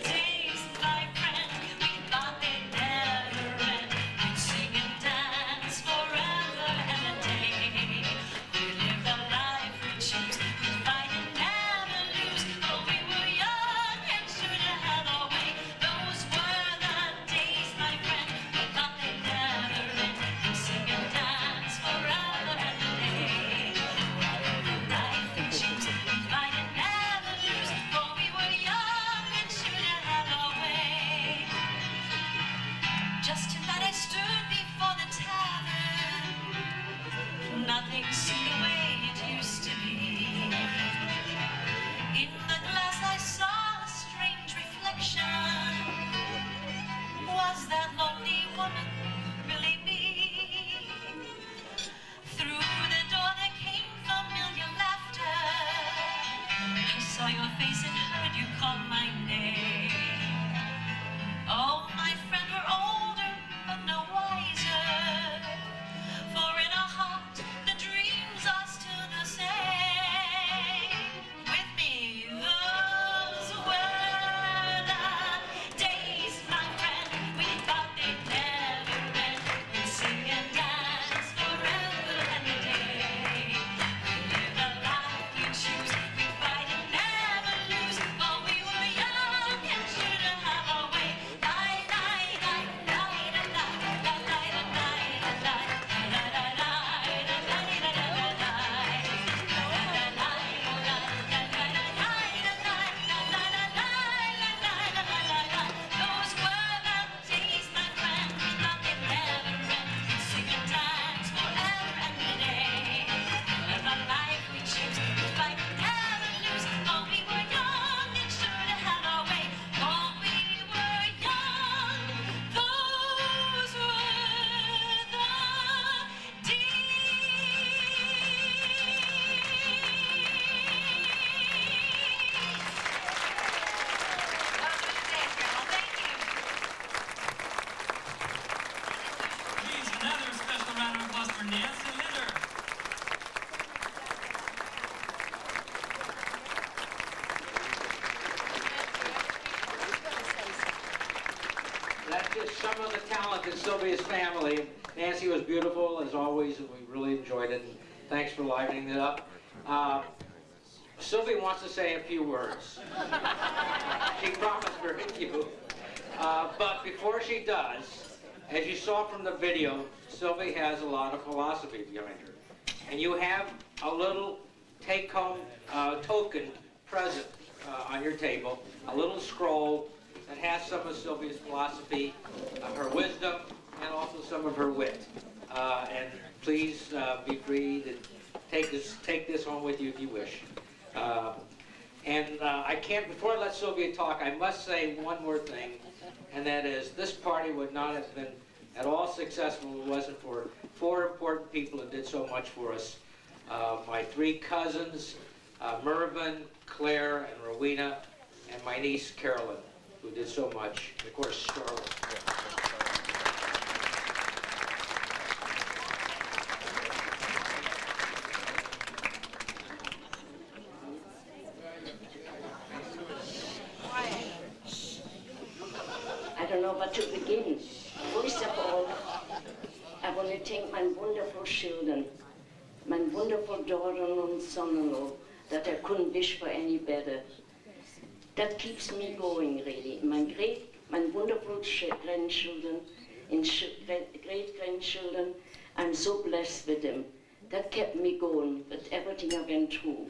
days, my friend, we thought they'd never end. We'd sing and dance forever and a day. We'd live the life we choose, we'd fight and never lose, for we were young and sure to have our way. Those were the days, my friend, we thought they'd never end. We'd sing and dance forever and a day. The life we choose, we'd fight and never lose, for we were young and sure to have our way. Just tonight I stood before the tavern. Nothing seemed the way it used to be. In the glass I saw a strange reflection. Was that lonely woman really me? Through the door there came familiar laughter. I saw your face and heard you call my name. Oh, my friend, we're older, but no wiser. For in our heart, the dreams are still the same. With me, those were the days, my friend. We thought they'd never end. We'd sing and dance forever and a day. We'd live the life we choose. We'd fight and never lose. For we were young and sure to have our way. Those were the days, my friend, we thought they'd never end. We'd sing and dance forever and a day. We'd live the life we choose, we'd fight and never lose, for we were young and sure to have our way. For we were young, those were the Please, another special round of applause for Nancy Linder. That's just some of the talent in Sylvia's family. Nancy was beautiful, as always, and we really enjoyed it. And thanks for livening it up. Sylvia wants to say a few words. She promised very few. But before she does, as you saw from the video, Sylvia has a lot of philosophy behind her. And you have a little take-home token present on your table, a little scroll that has some of Sylvia's philosophy, her wisdom, and also some of her wit. And please be free to take this home with you if you wish. I can't, before I let Sylvia talk, I must say one more thing, and that is this party would not have been at all successful if it wasn't for four important people who did so much for us. My three cousins, Mervyn, Claire, and Rowena, and my niece, Carolyn, who did so much. And of course, Charlotte. where to begin. First of all, I want to thank my wonderful children, my wonderful daughter and son-in-law, that I couldn't wish for any better. That keeps me going, really. My wonderful grandchildren and great-grandchildren, I'm so blessed with them. That kept me going with everything I went through.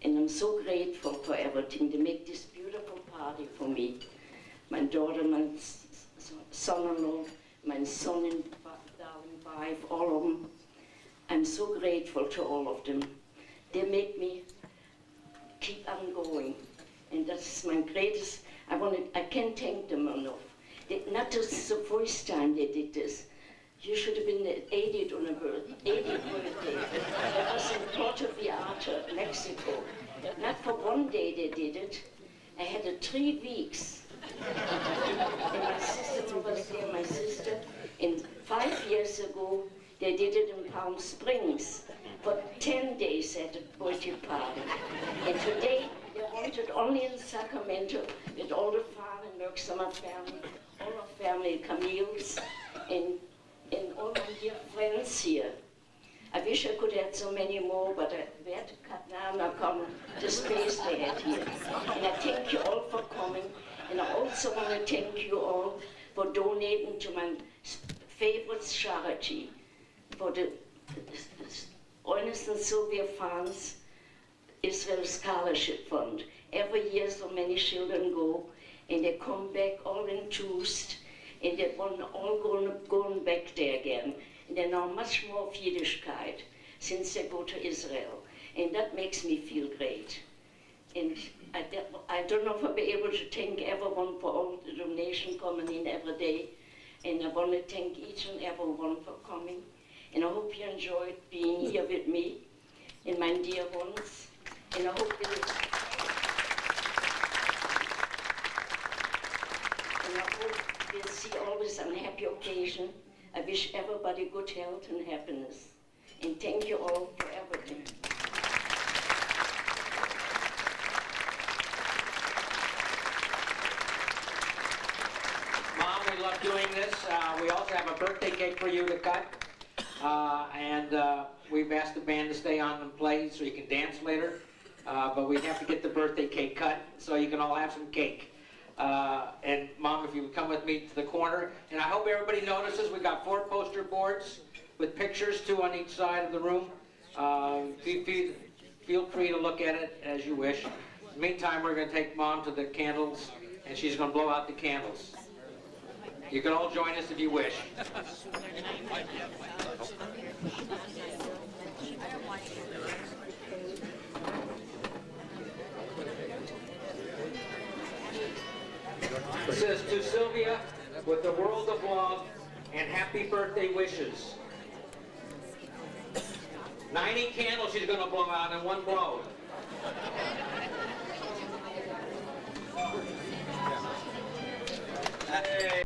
And I'm so grateful for everything. They make this beautiful party for me. My daughter, my son-in-law, my son and darling wife, all of them. I'm so grateful to all of them. They make me keep on going. And that's my greatest, I can't thank them enough. Not just the first time they did this. You should have been 80th on a 80th birthday. That was in Puerto Vallarta, Mexico. Not for one day they did it. I had it 3 weeks. And my sister was there, my sister. And 5 years ago, they did it in Palm Springs for 10 days at a birthday party. And today, they want it only in Sacramento with all the Fahn and Merksummer family, all our family, Camille's, and all my dear friends here. I wish I could have so many more, but we had to cut down the space they had here. And I thank you all for coming, and I also want to thank you all for donating to my favorite charity, for the Ernest and Sylvia Fahn's Israel Scholarship Fund. Every year so many children go, and they come back all enthused, and they want all going back there again. And they know much more of Yiddishkeit since they go to Israel. And that makes me feel great. And I don't know if I'll be able to thank everyone for all the donation coming in every day. And I want to thank each and every one for coming. And I hope you enjoyed being here with me and my dear ones. And I hope we'll see always on a happy occasion. I wish everybody good health and happiness. And thank you all for everything. Mom, we love doing this. We also have a birthday cake for you to cut. And we've asked the band to stay on and play so you can dance later. But we have to get the birthday cake cut so you can all have some cake. And Mom, if you would come with me to the corner. And I hope everybody notices we got 4 poster boards with pictures, 2 on each side of the room. Feel free to look at it as you wish. In the meantime, we're going to take Mom to the candles, and she's going to blow out the candles. You can all join us if you wish. It says, to Sylvia, with the world of love and happy birthday wishes. 90 candles she's going to blow out in one blow. Hey.